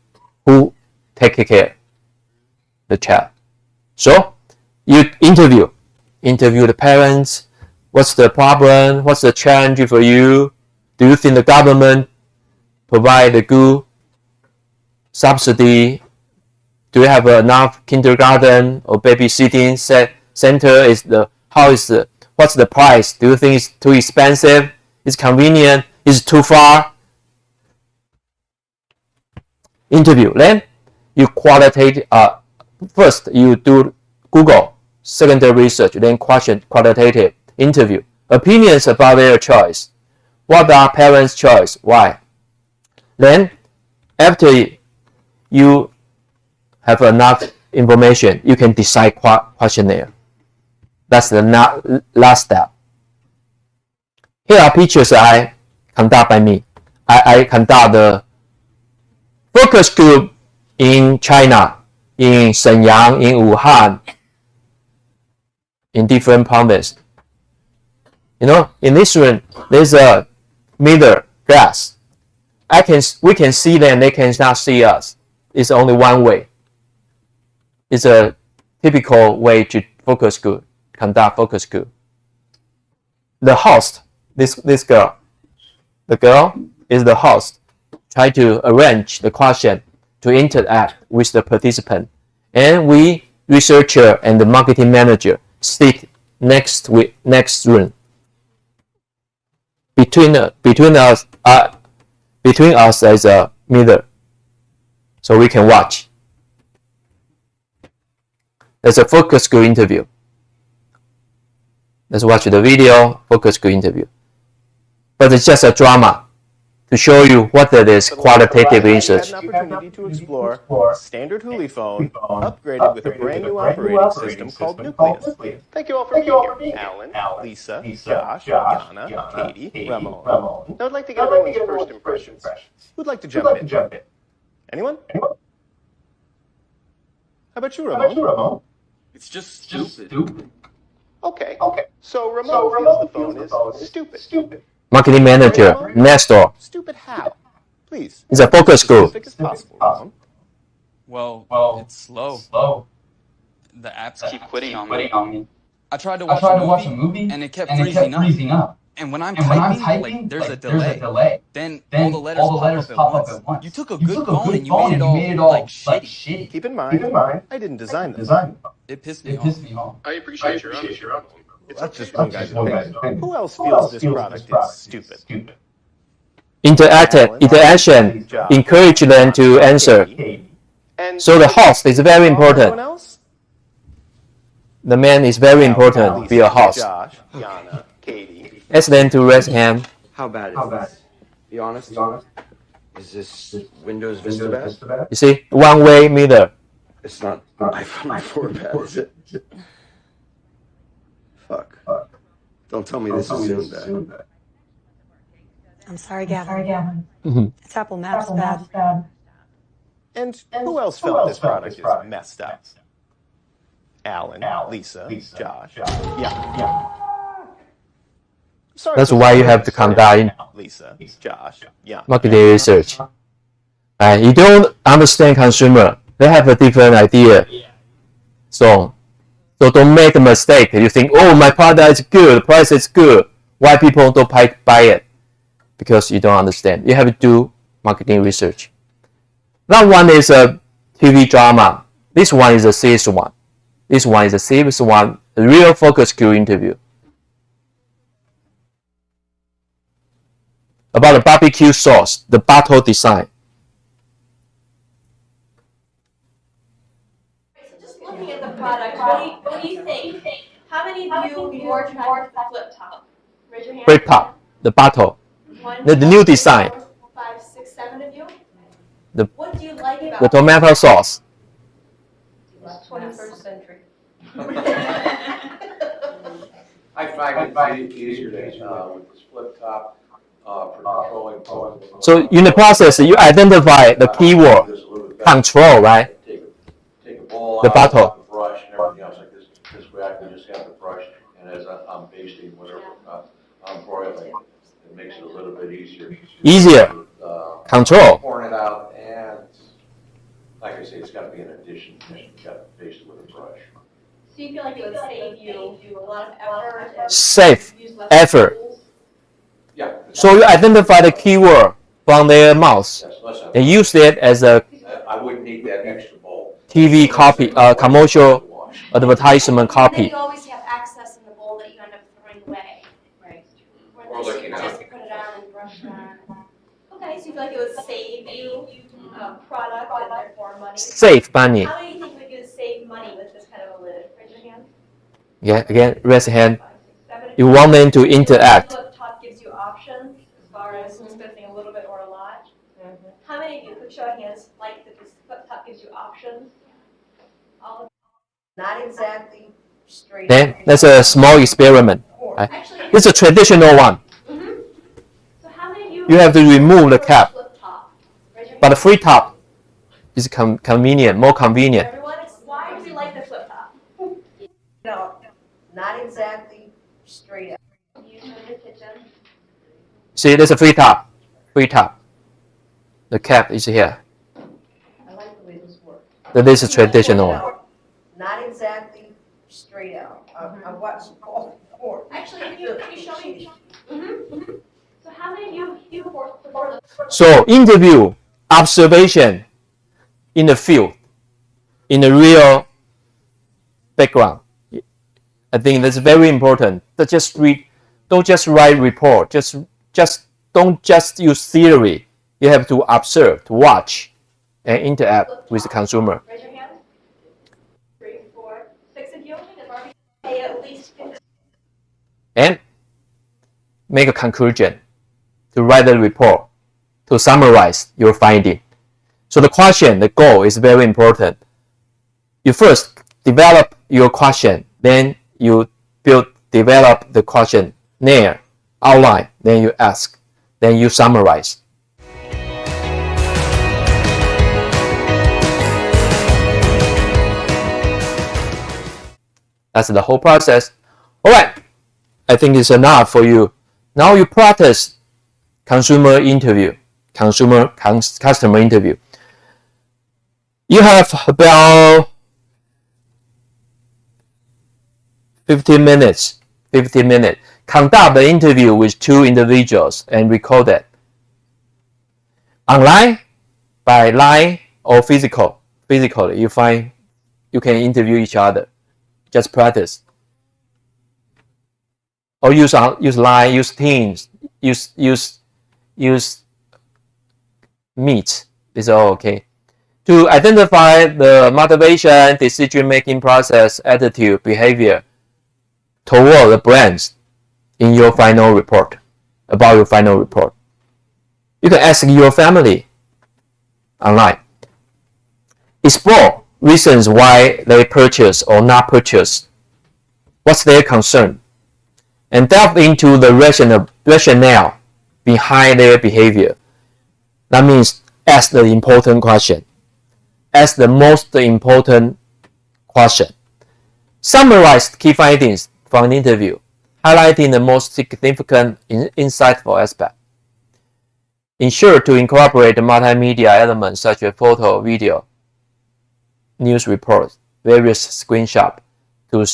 who take care the child. So you interview the parents. What's the problem? What's the challenge for you? Do you think the government provide a good subsidy? Do you have enough kindergarten or babysitting center? What's the price? Do you think it's too expensive? It's convenient? Is too far? interview. Then you first you do Google secondary research, then qualitative interview. Opinions about their choice. What are parents' choice? Why? Then after you have enough information, you can decide questionnaire. That's the last step. Here are pictures I conduct by me. I conduct the focus group in China, in Shenyang, in Wuhan, in different provinces. You know, in this room, there's a mirror glass. We can see them, they cannot see us. It's only one way. It's a typical way to conduct focus group. The host, this girl, the girl is the host. Try to arrange the question to interact with the participant, and we researcher and the marketing manager sit next room. Between us is a mirror, so we can watch. There's a focus group interview. Let's watch the video, focus group interview. But it's just a drama to show you what it is, qualitative research. Had an opportunity to explore a standard Huli phone upgraded with a brand new operating system called Nucleus. Thank you all for being here. Alan, Lisa, Josh, Yana, Katie, Ramon. Now I'd like to get everyone's first impressions. Who'd like to jump in? Anyone? How about you, Ramon? It's just stupid. Okay. So Ramon feels the phone is stupid. Marketing manager, next door. Stupid how? Please. It's a focus group. As possible, Ramon. Well, it's slow. The apps keep quitting on me. I tried to watch a movie, and it kept freezing up. And when I'm typing, like, there's a delay. Then all the letters pop up at once. You took a good phone and you made it all like shitty. Keep in mind, I didn't design them. It pissed me off. I appreciate your honesty. That's just one guy's opinion. Who else feels this product is stupid? Interaction, encourage them to answer. So the host is very important. The man is very important to be a host. Josh, Yana, Katie. Ask them to raise hand. How bad is this? Be honest. Is this Windows Vista bad? You see, one-way mirror. It's not iPhone 4 bad, is it? Fuck. Don't tell me this is Zoom bad. I'm sorry, Gavin. It's Apple Maps bad. And who else felt this product is messed up? Alan, Lisa, Josh. Yeah. Sorry. That's why you have to conduct Lisa, Josh. Yeah. Marketing research. You don't understand consumer. They have a different idea. So don't make a mistake. You think, oh, my product is good, the price is good. Why people don't buy it? Because you don't understand. You have to do marketing research. That one is a TV drama. This one is a serious one. This one is a serious one, a real focus group interview. About the barbecue sauce, the bottle design. Just looking at the product, what do you think? How many of you wore the flip top? Raise your hand. Flip top, the bottle. The new design. 4, 5, 6, 7 of you. The, what do you like about the tomato sauce. 21st century. I find it easier to with this flip top for controlling points. So in the process, you identify the keyword, control, right? Take a ball the bottle. out, the brush, and everything else like this way. I can just have the brush, and as I'm pasting whatever I'm broiling, it makes it a little bit easier. Easier. Control. Pouring it out, and like I say, it's got to be an addition. You got to paste it with a brush. So you feel like it would save you a lot of effort? And Save use less effort. tools? Yeah. So you identify the keyword from their mouth and use it as a I wouldn't need that extra bowl. TV copy, commercial advertisement And then copy. you always have excess in the bowl that you end up throwing away. Right. Or looking Just at. put it on and brush it on. Okay, so you feel like it would save you product and therefore money. Save money. How many think we could save money with this kind of a lid? Raise your hand. Yeah, again, raise your hand. You want them to interact. Flip top gives you options as far as spending a little bit or a lot. How many of you, quick show of hands, like that this flip top gives you options? All of Not exactly straight. Then that's a small experiment. Right? This is a traditional one. So how many of you? You have to remove the cap, Flip top. Raise your hand. but the free top is convenient, more convenient. Everyone, why do we like the flip top? No, not exactly straight up. Use it in your kitchen. See, there's a free top. Free top. The cap is here. I like the way this works. So this is traditional one. No, not exactly straight out. I watched both before. Actually, can you show me? So how many of you for the So interview, observation in the field, in the real background. I think that's very important. Don't just write report. Don't just use theory. You have to observe, to watch, and interact with the consumer. Raise your hand. 3, 4, 6 of you. Pay at least 50. And make a conclusion, to write the report, to summarize your finding. So the question, the goal is very important. You first develop your question, then you develop the questionnaire, outline, then you ask, then you summarize. That's the whole process. All right, I think it's enough for you. Now you practice customer interview. You have about 15 minutes. Conduct the interview with 2 individuals and record it. Online, by line, or physically, you can interview each other. Just practice. Or use line, use Teams, use Meet. It's all okay. To identify the motivation, decision-making process, attitude, behavior toward the brands in your final report, about your final report. You can ask your family online. Explore reasons why they purchase or not purchase. What's their concern? And delve into the rationale behind their behavior. That means ask the important question. Ask the most important question. Summarize key findings from an interview, highlighting the most significant, insightful aspect. Ensure to incorporate multimedia elements such as photo, video, news reports, various screenshots to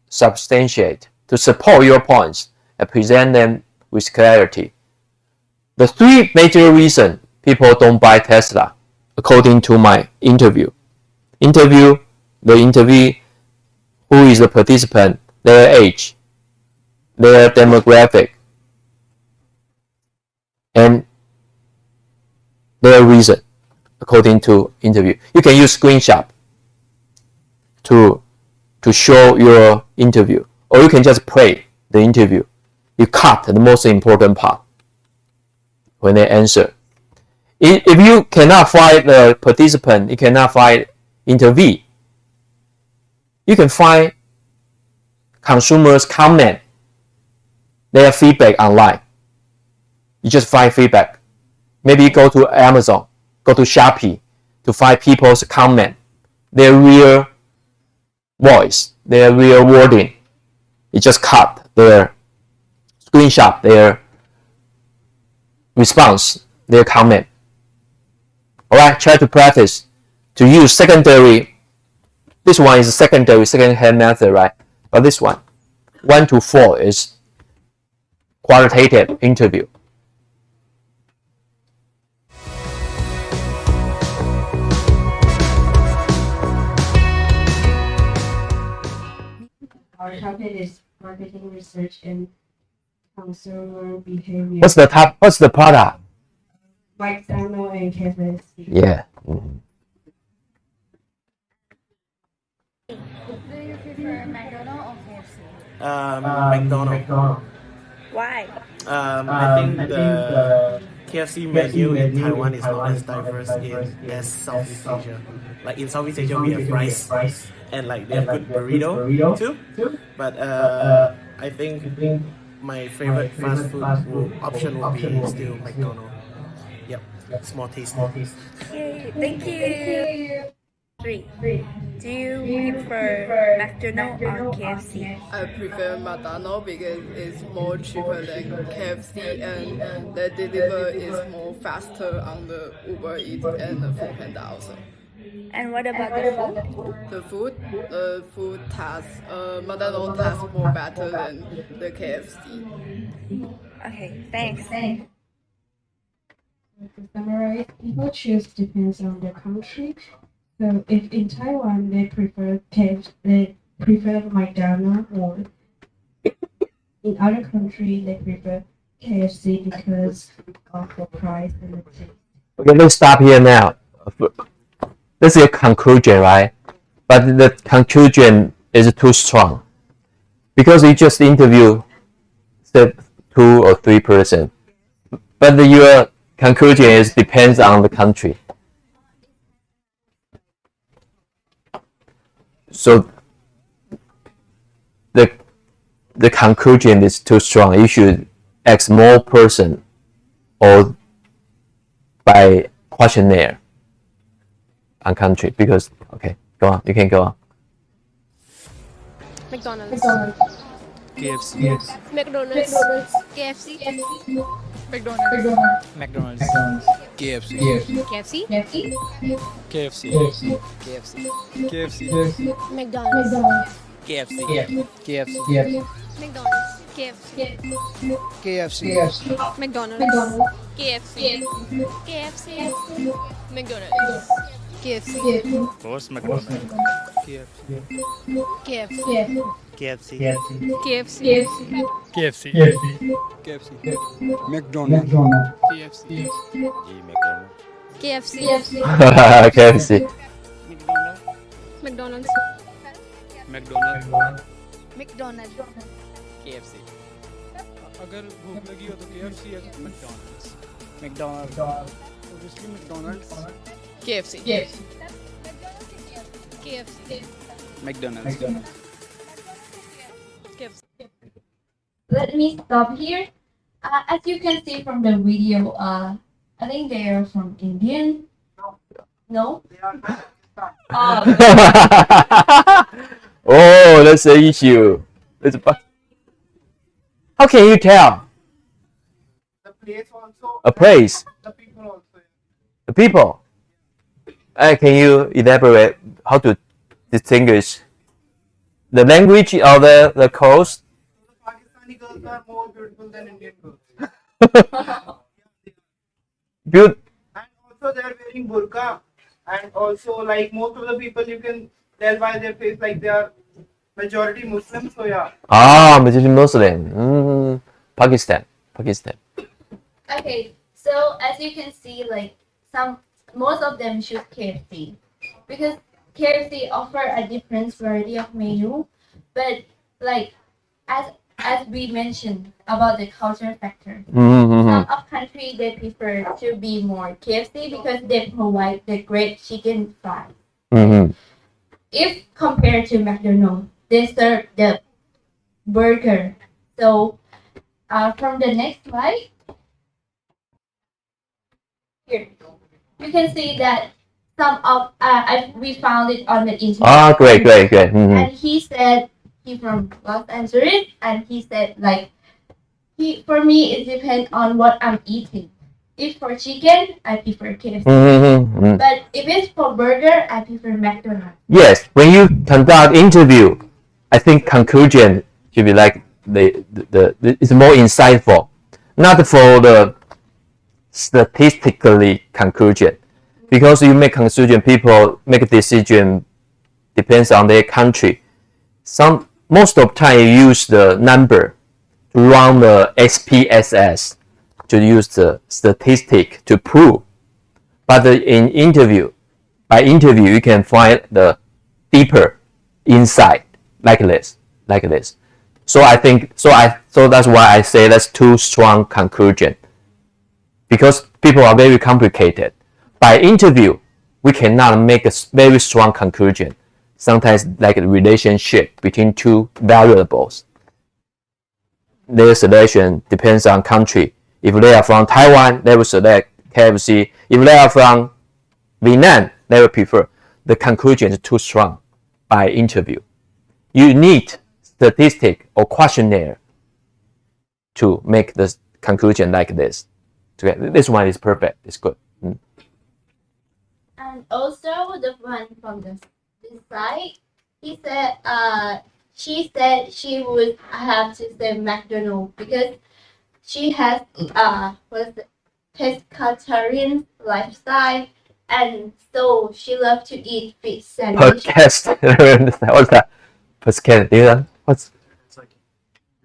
substantiate, to support your points and present them with clarity. The 3 major reasons people don't buy Tesla, according to my interview. The interview, who is the participant, their age, their demographic, and their reason, according to interview. You can use screenshot to show your interview, or you can just play the interview. You cut the most important part when they answer. If you cannot find the participant, you cannot find interviewee, you can find consumers' comment, their feedback online. You just find feedback. Maybe you go to Amazon, go to Shopee to find people's comment, their real voice, their real wording. You just cut their screenshot, their response, their comment. Alright, try to practice to use secondary. This one is a second-hand method, right? But this one, 1 to 4 is qualitative interview. Our topic is marketing research and consumer behavior. What's the product? McDonald's and KFC. Yeah. Do you prefer McDonald's or KFC? McDonald's. Why? I think the KFC menu in Taiwan is not as diverse as Southeast Asia. Like in Southeast Asia, we have rice, and like they have good burrito too. But I think my favorite fast food option will be still McDonald's. Yep, it's more tasty. Okay, thank you. 3. Do you prefer McDonald's or KFC? I prefer McDonald's because it's more cheaper than KFC and the deliver is more faster on the Uber Eats and the Foodpanda also. And what about the food? The food tastes, McDonald's tastes more better than the KFC. Okay, thanks. To summarize, people choose depends on the country. So if in Taiwan they prefer McDonald's, or in other countries they prefer KFC because of the price and the taste. Okay, let's stop here now. This is a conclusion, right? But the conclusion is too strong because you just interview 2 or 3%. But your conclusion is depends on the country. So the conclusion is too strong. You should ask more person or by questionnaire on country because okay, go on. You can go on. McDonald's. KFC. McDonald's. KFC. McDonald's. McDonald's. KFC. KFC. KFC. KFC. McDonald's. KFC. KFC. McDonald's. KFC. KFC. McDonald's. KFC. KFC. McDonald's. KFC. What's McDonald's? KFC. KFC. KFC. KFC. KFC. KFC. McDonald's. KFC. McDonald's. KFC. KFC. McDonald's. McDonald's. McDonald's. KFC. अगर भूख लगी हो तो KFC या McDonald's. McDonald's. Obviously McDonald's. KFC. KFC. McDonald's. KFC. Let me stop here. As you can see from the video, I think they are from Indian. No? Oh, that's the issue. How can you tell? The place also. A place. The people also. The people. Can you elaborate how to distinguish the language or the clothes? Pakistani girls are more beautiful than Indian girls. Beaut. And also they are wearing burqa. And also like most of the people you can tell by their face like they are majority Muslims. So yeah. Majority Muslim. Pakistan. Okay, so as you can see, like most of them choose KFC because KFC offer a different variety of menu, but like as we mentioned about the culture factor, some of country they prefer to be more KFC because they provide the great chicken fries. If compared to McDonald's, they serve the burger. So from the next slide, here you can see that some of we found it on the internet. Great. And he said he from Los Angeles, and he said like for me it depends on what I'm eating. If for chicken, I prefer KFC. But if it's for burger, I prefer McDonald's. Yes, when you conduct interview, I think conclusion should be like it's more insightful, not for the statistically conclusion, because you make conclusion, people make a decision depends on their country. Most of the time you use the number to run the SPSS to use the statistic to prove. But in interview, by interview, you can find the deeper insight like this. So I think so that's why I say that's too strong conclusion. Because people are very complicated. By interview, we cannot make a very strong conclusion. Sometimes like a relationship between two variables. Their selection depends on country. If they are from Taiwan, they will select KFC. If they are from Vietnam, they will prefer. The conclusion is too strong by interview. You need statistic or questionnaire to make the conclusion like this. This one is perfect. It's good. And also the one from the site, she said she would have to say McDonald's because she has pescatarian lifestyle, and so she loves to eat fish sandwich. Podcast. What's that? Pescatarian. What's? It's like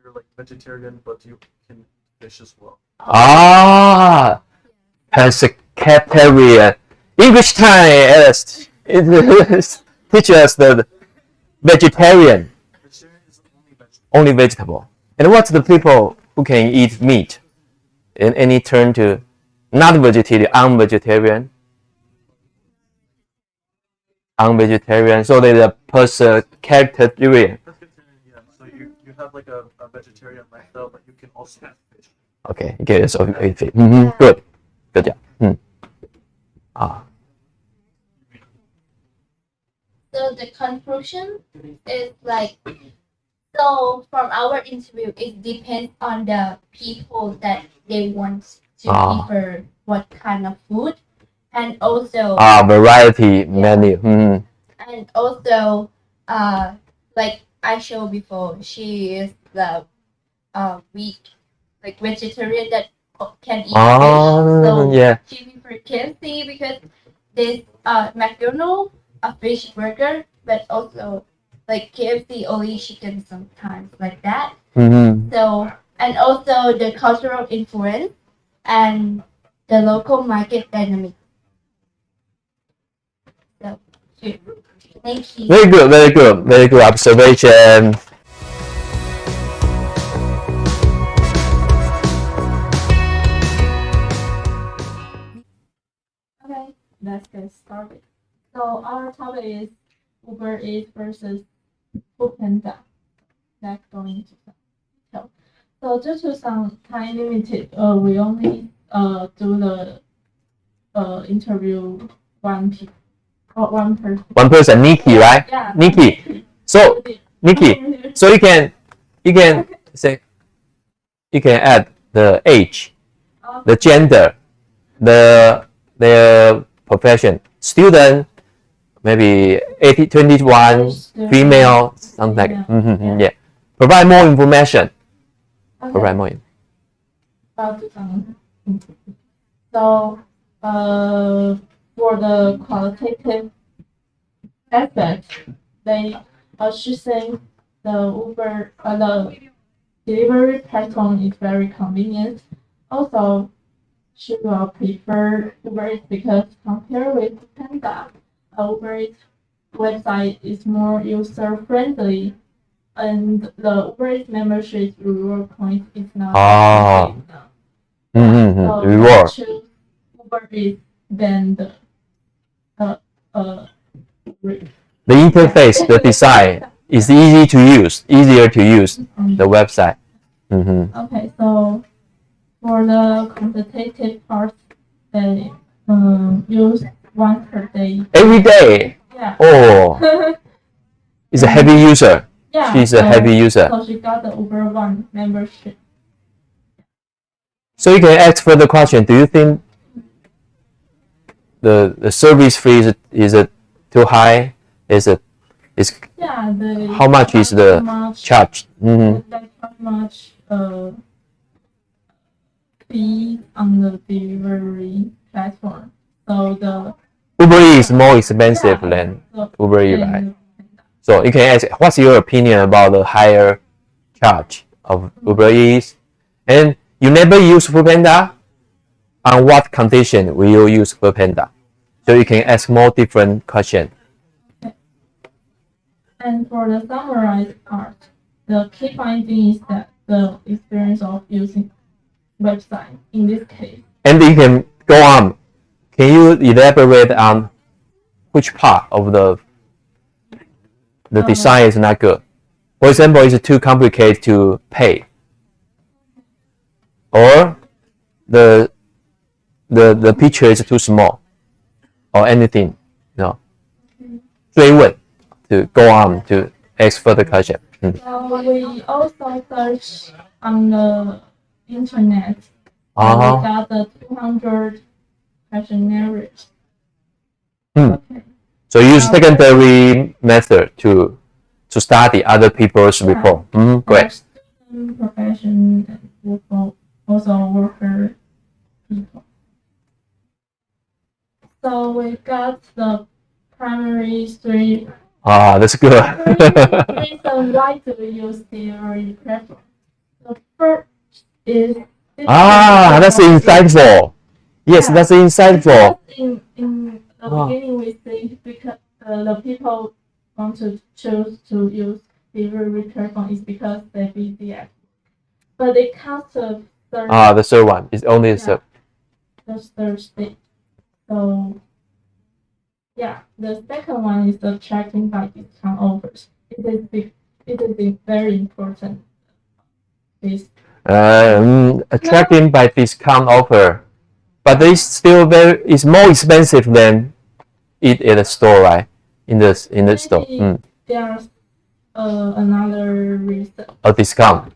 you're like vegetarian, but you can eat fish as well. Ah, pescatarian. English time, Alice. Teach us the vegetarian. Only vegetable. And what's the people who can eat meat? In any turn to not vegetarian, unvegetarian? Unvegetarian. So they're the pescatarian. Yeah. So you have like a vegetarian lifestyle, but you can also have fish. Okay. Okay. So good. Good job. So the conclusion is like, so from our interview, it depends on the people that they want to prefer what kind of food, and also variety menu. And also, like I showed before, she is the vegetarian that can eat fish. So yeah. she prefer KFC because this McDonald's a fish burger, but also like KFC only chicken sometimes like that. So, and also the cultural influence and the local market dynamic. So, thank you. Very good observation. Okay, let's get started. So our topic is Uber Eats versus Foodpanda. Let's go into some detail. So due to some time limited, we only do the interview one person. One person, Nikki, right? Yeah. Nikki. So Nikki, so you can say you can add the age, the gender, their profession, student. Maybe 21, female, something like that. Yeah. Provide more information. Okay. Provide more. So, for the qualitative aspect, they should say the Uber, the delivery platform is very convenient. Also, she will prefer Uber Eats because compared with Panda, Uber Eats website is more user friendly, and the Uber Eats membership reward point is not. So reward. Choose Uber Eats than the interface, the design is easier to use the website. Okay, so for the quantitative part, they use once per day. Every day. Yeah. Oh. Is a heavy user. Yeah. She's a heavy user. So she got the Uber One membership. So you can ask further question. Do you think the service fee is it too high? Yeah. How much is the charge? Like how much fee on the delivery platform? So the Uber is more expensive than Uber Eats, right? So you can ask, what's your opinion about the higher charge of Uber Eats? And you never use Foodpanda, on what condition will you use Foodpanda? So you can ask more different questions. And for the summarized part, the key finding is that the experience of using website in this case. And you can go on. Can you elaborate on which part of the design is not good? For example, it's too complicated to pay, or the picture is too small, or anything. No. 追问 to go on to ask further question. We also search on the internet. We got the 200 questionnaires. So use secondary method to study other people's report. Great. Profession and also worker people. So we got the primary three. That's good. Reason why do we use theory preference? The first is that's insightful. Yes, that's insightful. In the beginning, we think because the people want to choose to use theory preference is because they're busy at work. But they count the third. The third one is only the third stage. So yeah, the second one is the tracking by discount offers. It is very important. Tracking by discount offer, but it's still it's more expensive than it at the store, right? In the store. There's another reason. A discount.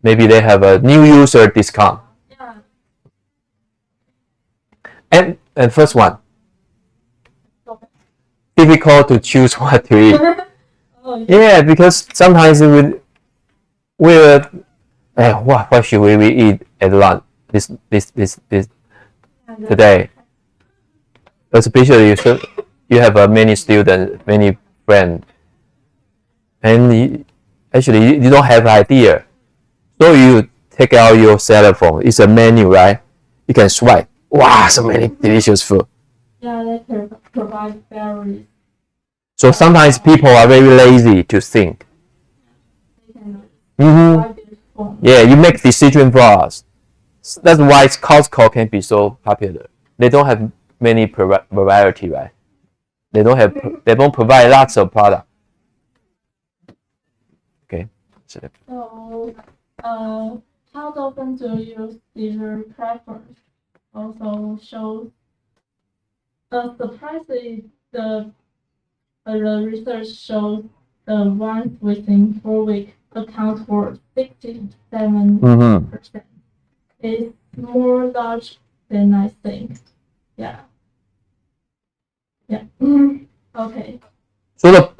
Maybe they have a new user discount. Yeah. And first one. Difficult to choose what to eat. Yeah, because sometimes what should we eat at lunch this today? Especially you have many students, many friends, and actually you don't have idea. So you take out your cell phone. It's a menu, right? You can swipe. Wow, so many delicious food. Yeah, they provide berries. So sometimes people are very lazy to think. Yeah, you make decision for us. That's why Costco can be so popular. They don't have many variety, right? They don't provide lots of product. Okay. So, how often do you use theory preference? Also shows surprisingly the research shows the ones within 4 weeks account for 67%. It's more large than I think. Yeah. Yeah. Okay. So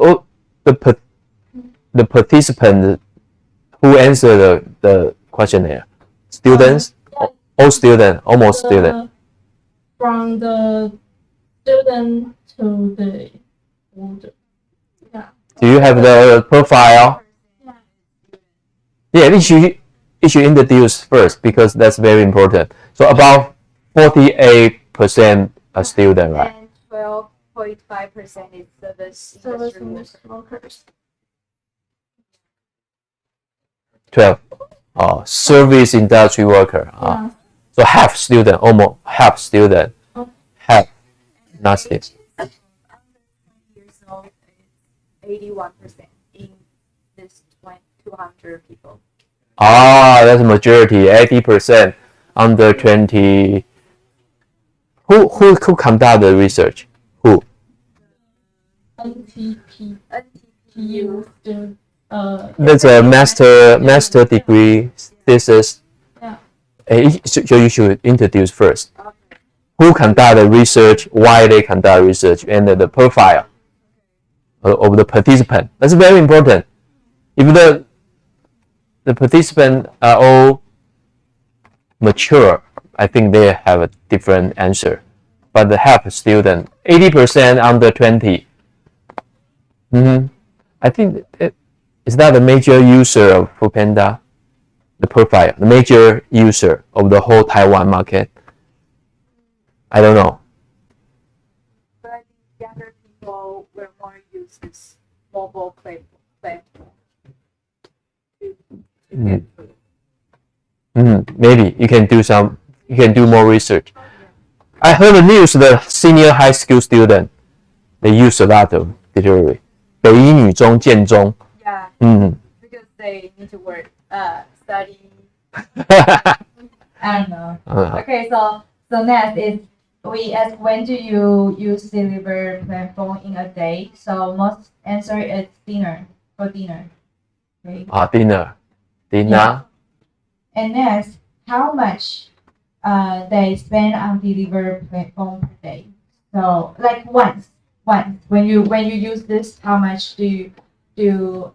the participant who answered the questionnaire, students, all students, almost students. From the student to the older. Yeah. Do you have the profile? Yeah, it should introduce first because that's very important. So about 48% are student, right? And 12.5% is service workers. 12. Service industry worker. So half student, almost half student, half not student. Years old, 81% in this 200 people. That's a majority, 80% under 20. Who conduct the research? Who? NTPU. That's a master degree thesis. Yeah. So you should introduce first. Who conduct the research, why they conduct research, and the profile of the participant. That's very important. If the participants are all mature, I think they have a different answer. But the half student, 80% under 20. I think is that a major user of Foodpanda? the profile, the major user of the whole Taiwan market? I don't know. But younger people will more use this mobile platform. Maybe you can do more research. I heard the news the senior high school student they use a lot of delivery. 北一女中建中 Yeah. Because they need to work, study. I don't know. Okay, so next is we ask when do you use delivery platform in a day? So most answer is dinner for dinner. Okay. Dinner. Yeah. And next, how much they spend on delivery platform per day? So like once when you use this, how much do you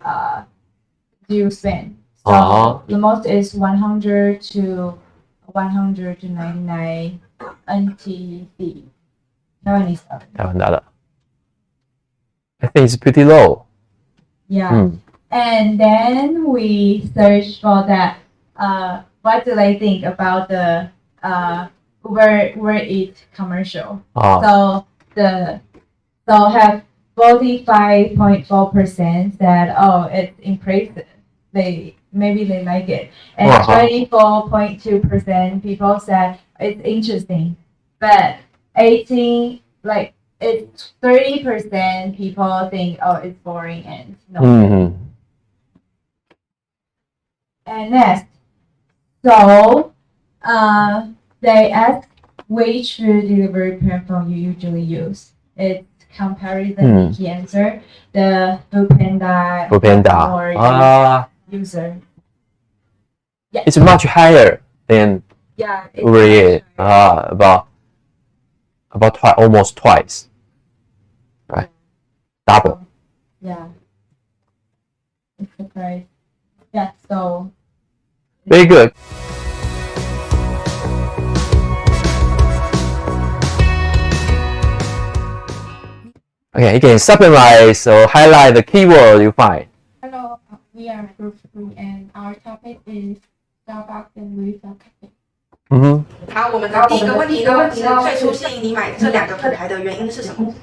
spend? So the most is 100 to 199 NTD. Taiwanese dollar. Taiwan dollar. I think it's pretty low. Yeah. And then we search for that. What do they think about the Uber Eats commercial? So have 45.4% said, oh, it's impressive. Maybe they like it. And 24.2% people said it's interesting. But it's 30% people think, oh, it's boring and no. And next, so they ask which food delivery platform you usually use. It's comparison key answer. The Foodpanda or user. Yeah. It's much higher than Uber Eats. About almost twice. Right? Double. Yeah. It's the price. Yeah, so very good. Okay, you can summarize or highlight the keyword you find. Hello, we are Group 3 and our topic is Starbucks and Louisa Cafe. 好，我们的第一个问题呢是最初吸引你买这两个品牌的原因是什么？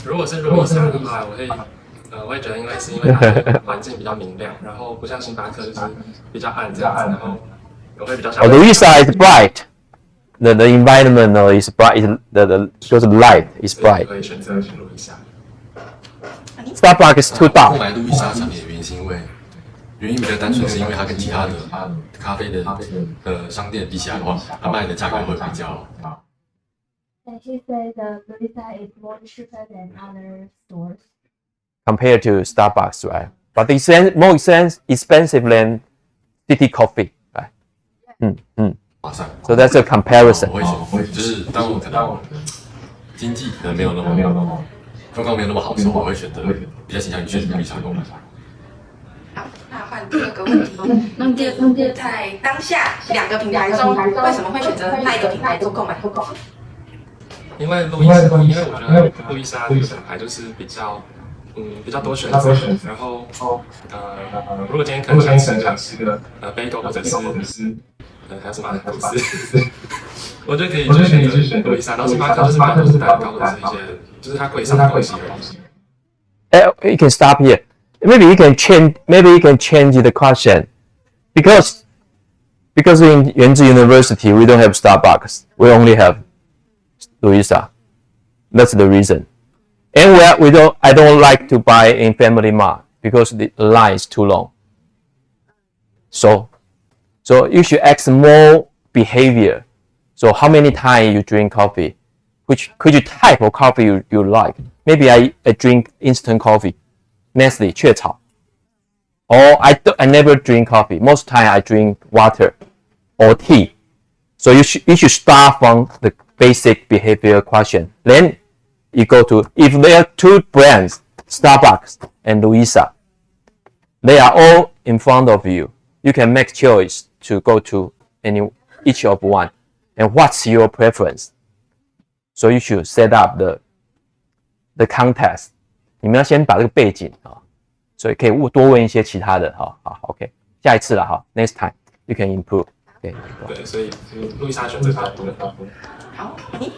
如果是路易莎的话，我会觉得因为它的环境比较明亮，然后不像星巴克就是比较暗这样子，然后我会比较想。Louisa is bright. The environment is bright. The light is bright. 可以选择路易莎。Starbucks is too dark. 购买路易莎产品的原因是因为比较单纯，是因为它跟其他的咖啡的商店比起来的话，它卖的价格会比较。And she said that Louisa is more cheaper than other stores. Compared to Starbucks, right? But it's more expensive than City Coffee, right? So that's a comparison. 我会就是当我可能经济可能没有那么状况没有那么好的时候，我会选择比较倾向于去路易莎购买。好，那换第二个问题。在当下两个品牌中，为什么会选择那一个品牌做购买？因为我觉得路易莎这个品牌就是比较多选择，然后如果今天可能想吃个bagel或者是还有什么吐司，我就可以去选路易莎，然后星巴克就是比较多是蛋糕或者是一些就是它柜上的东西而已。You can stop here. Maybe you can change the question because in Yuanzhi University we don't have Starbucks. We only have Louisa. That's the reason. And I don't like to buy in Family Mart because the line is too long. So you should ask more behavior. So how many times you drink coffee? Could you type of coffee you like? Maybe I drink instant coffee. Nestle 雀草. Or I never drink coffee. Most time I drink water or tea. So you should start from the basic behavior question. Then you go to, if there are two brands, Starbucks and Louisa, they are all in front of you. You can make choice to go to each of one. And what's your preference? So you should set up the context. 你们要先把这个背景啊，所以可以多问一些其他的哈。好 ，OK。下一次了哈 ，next time you can improve。对，对，所以路易莎选择比较多。好，你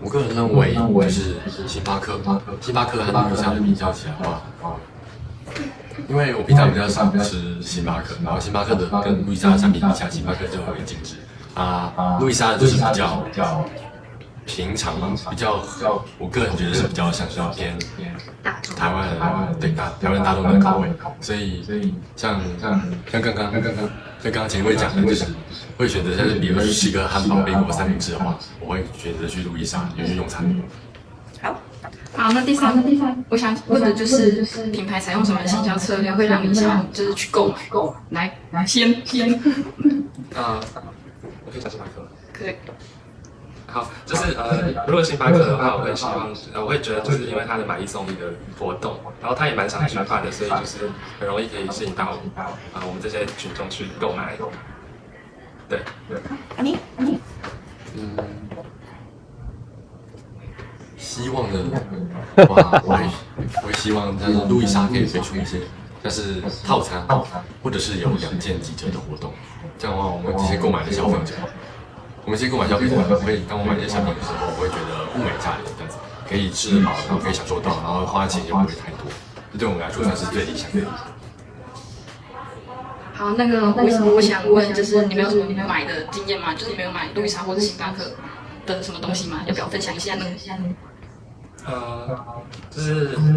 我个人认为就是星巴克和路易莎的比较起来的话，因为我平常比较少吃星巴克，然后星巴克的跟路易莎的产品比起来，星巴克就很精致啊，路易莎就是比较平常，比较我个人觉得是比较像是偏台湾人台湾大众的口味，所以像刚刚前一位讲的，就是会选择像是比如说吃一个汉堡、贝果三明治的话，我会选择去路易莎去用餐。好，那第三，我想问的就是品牌采用什么行销策略会让你想要就是去购买？来先，我可以讲星巴克吗？可以。好，就是如果星巴克的话，我会觉得就是因为它的买一送一的活动，然后它也蛮常举办的，所以就是很容易可以吸引到我们这些群众去购买。对。你希望的话，我会希望像是路易莎可以推出一些像是套餐，或者是有2件几折的活动。这样的话，我们这些购买的消费者。会当我买这些产品的时候，我会觉得物美价廉，这样子可以吃得饱，然后可以享受到，然后花的钱也不会太多，这对我们来说算是最理想的。好，那个我想问，就是你们有什么买的经验吗？就是你们有买路易莎或者星巴克的什么东西吗？要不要分享一下呢？就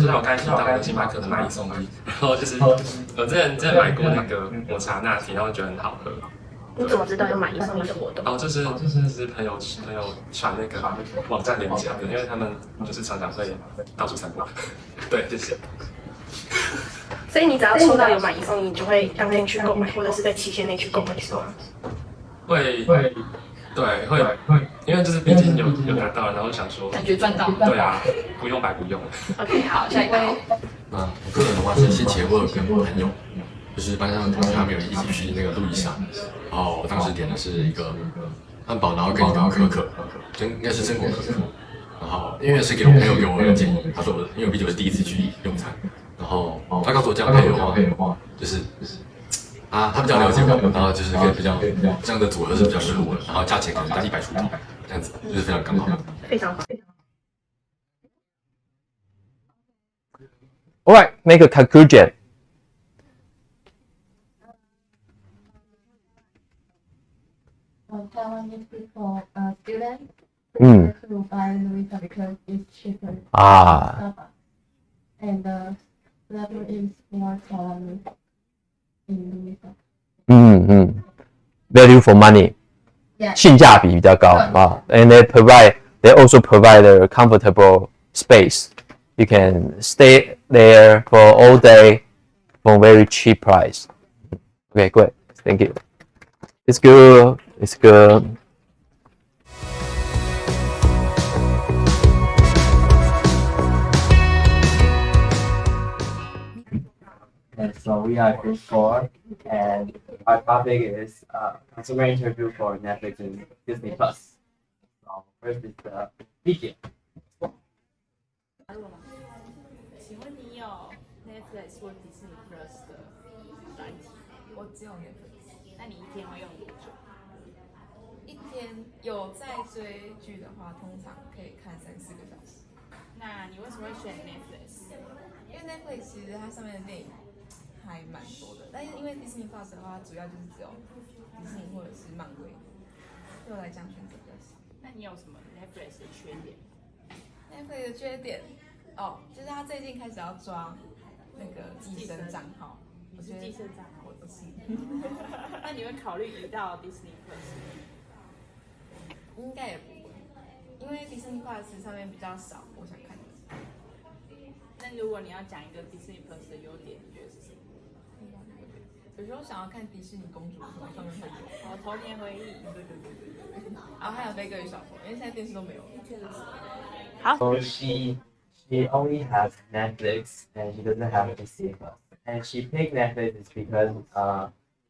像我刚才提到的星巴克的买一送一，然后就是我之前买过那个抹茶拿铁，然后觉得很好喝。你怎么知道有买一送一的活动？就是朋友传那个网站链接的，因为他们就是常常会到处散播。对，谢谢。所以你只要抽到有买一送一，你就会当天去购买，或者是在期限内去购买，是吗？会，因为就是毕竟有拿到，然后想说感觉赚到。对啊，不用白不用。OK， 好，下一位。我个人的话是先前我有跟朋友。就是班上同学他们有一起去那个路易莎，然后我当时点的是一个汉堡，然后跟一个可可，应该是榛果可可。然后因为是给我朋友给我的建议，他说因为我毕竟是第一次去用餐，然后他告诉我这样配的话，就是他比较了解我，然后就是可以比较这样的组合是比较适合我的，然后价钱可能在100出头，这样子就是非常刚好。非常好。All right, make a conclusion. Taiwanese people, students prefer to buy Louisa because it's cheaper. And the flavor is more Taiwanese in Louisa. Value for money. Yeah. 性价比比较高啊 and they also provide a comfortable space. You can stay there for all day for very cheap price. Okay, great. Thank you. It's good. It's good. And so we are group 4, and our topic is consumer interview for Netflix and Disney Plus. So first is the video. 请问你有 Netflix 或 Disney Plus 的软体？我只有 Netflix。那你一天会用多久？一天有在追剧的话，通常可以看3-4个小时。那你为什么会选 Netflix？因为 Netflix 其实它上面的电影还蛮多的，但是因为 Disney Plus 的话，主要就是只有迪士尼或者是漫威，对我来讲选择比较少。那你有什么 Netflix 的缺点 ？Netflix 的缺点就是它最近开始要抓那个寄生账号。你是寄生账号？我不是。那你会考虑移到 Disney Plus？ 应该也不会，因为 Disney Plus 上面比较少我想看的。那如果你要讲一个 Disney Plus 的优点，你觉得是什么？有时候想要看迪士尼公主，上面会有。童年回忆。对。然后还有飞哥与小佛，因为现在电视都没有了。好。 So she only has Netflix and she doesn't have Disney Plus. And she picked Netflix is because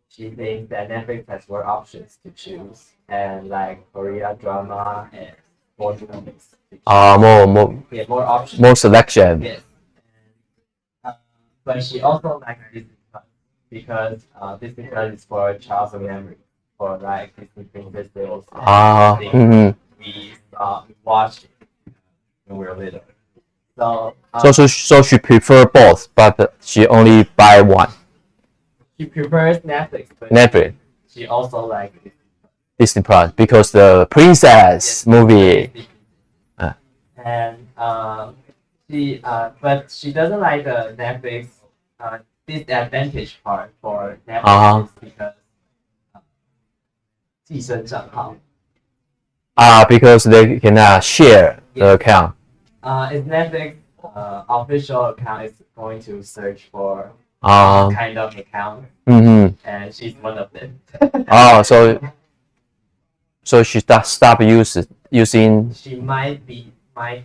she thinks that Netflix has more options to choose and like Korea drama and more movies. More options. More selection. Yes. But she also likes Disney Plus because Disney Plus is for childhood memory, for like Disney princesses. We watched it when we were little. So she prefer both, but she only buy one. She prefers Netflix, but Netflix. she also likes Disney Plus because the princess movie. And but she doesn't like the Netflix disadvantage part for Netflix because 寄生账号. Because they cannot share the account. If Netflix official account is going to search for kind of account, and she's one of them. So she stop using. She might be banned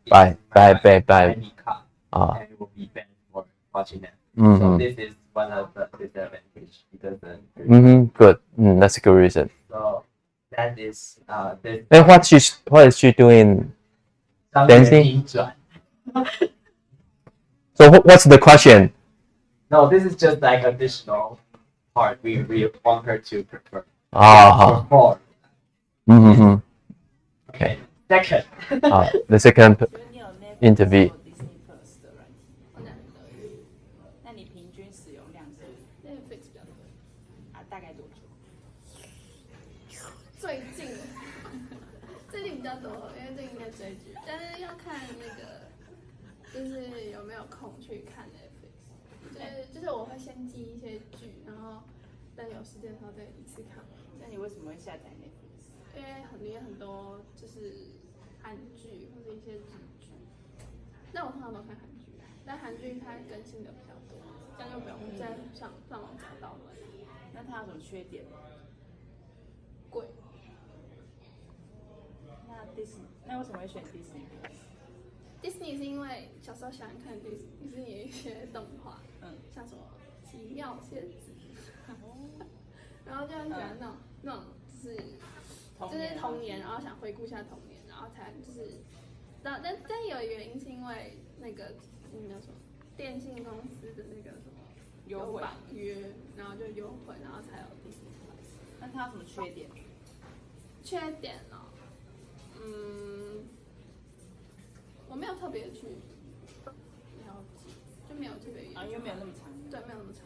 by. And it will be banned for watching that. So this is one of the disadvantages. It doesn't. Good. That's a good reason. So that is this. And what is she doing? Dancing. So what's the question? No, this is just like additional part we want her to prefer. Okay. Second. The second interview. 那你平均使用量是 Netflix 比较多啊？大概多久？最近比较多，因为最近在追剧，但是要看那个就是有没有空去看 Netflix。就是我会先记一些剧，然后等有时间的时候再一次看完。那你为什么会下载 Netflix？因为里面很多就是韩剧或者一些日剧，但我通常都看韩剧，但韩剧它更新的比较多，这样就不用再上网找到了。那它有什么缺点？贵。那为什么会选 Disney？Disney 是因为小时候喜欢看迪士尼的一些动画，像什么奇妙仙子，然后就很喜欢那种就是童年，然后想回顾一下童年，然后才就是，但有一个原因是因为那个叫什么电信公司的那个什么有绑约，然后就优惠，然后才有 Disney Plus。那它有什么缺点？缺点哦，我没有特别去了解，就没有特别因为没有那么长。对，没有那么长。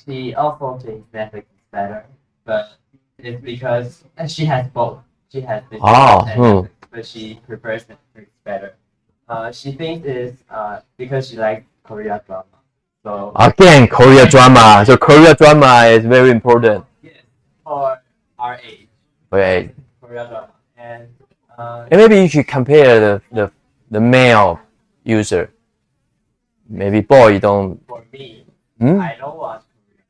She also thinks Netflix is better, but it's because she has both. She has this Netflix, but she prefers Netflix better. She thinks it's because she likes Korean drama. So again, Korean drama. So Korean drama is very important. Yes, for our age. Right. Korean drama, and maybe you should compare the male user. Maybe boy don't. For me, I don't watch Korean,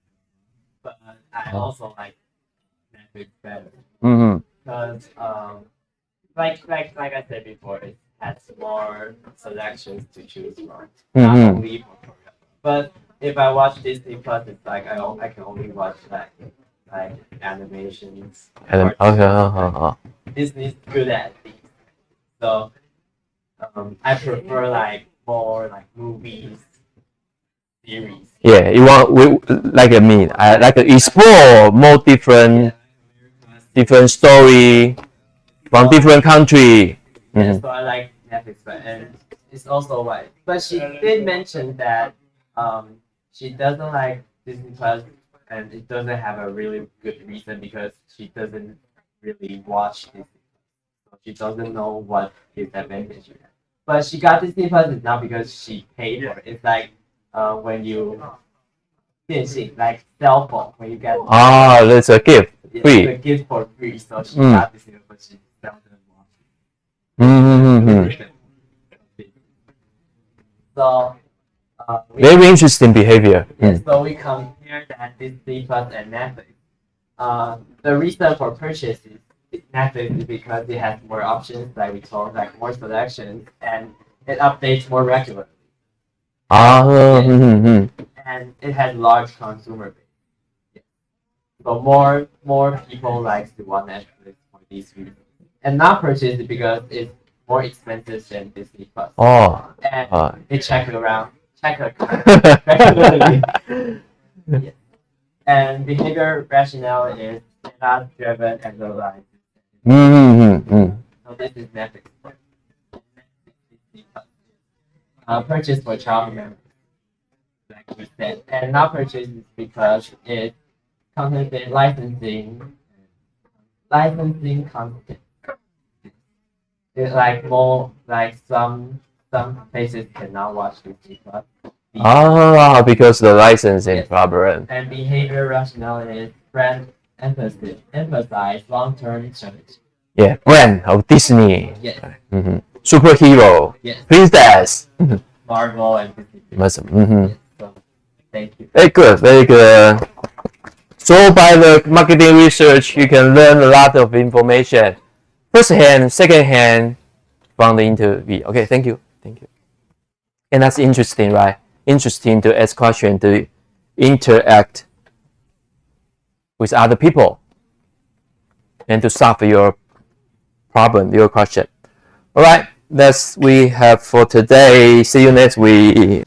but I also like Netflix better. Because like I said before, it has more selections to choose from. Not only for Korea, but if I watch Disney Plus, it's like I can only watch like animations. Disney's good at these, so I prefer like more like movies, series. Yeah, you want like me. I like to explore more different story from different country. Yeah, so I like Netflix, and it's also why. But she did mention that she doesn't like Disney Plus, and it doesn't have a really good reason because she doesn't really watch Disney. So she doesn't know what disadvantage it has. But she got Disney Plus is not because she paid for it. It's like when you like cell phone when you get that's a gift. Free. It's a gift for free, so she got Disney Plus, but she doesn't watch it. So very interesting behavior. So we compare that Disney Plus and Netflix. The reason for purchase is Netflix is because it has more options, like we told, like more selections, and it updates more regularly. And it has large consumer base. So more people like to watch Netflix for these reasons. And not purchase it because it's more expensive than Disney Plus. And it check check a car regularly. Yes. And behavior rationale is data-driven exercise. So this is Netflix. Purchase for child memory, like we said, and not purchase is because it content licensing content. It's like more like some places cannot watch Disney Plus. Because the licensing Yes. problem. And behavior rationale is brand emphasize long-term strategy. Yeah, brand of Disney. Yes. Superhero. Yes. Princess. Marvel and Disney. Awesome. Yes, so, thank you. Very good, very good. So by the marketing research, you can learn a lot of information, first hand, second hand, from the interview. Okay, thank you, thank you. And that's interesting, right? Interesting to ask questions, to interact with other people, and to solve your problem, your question. All right, that's we have for today. See you next week.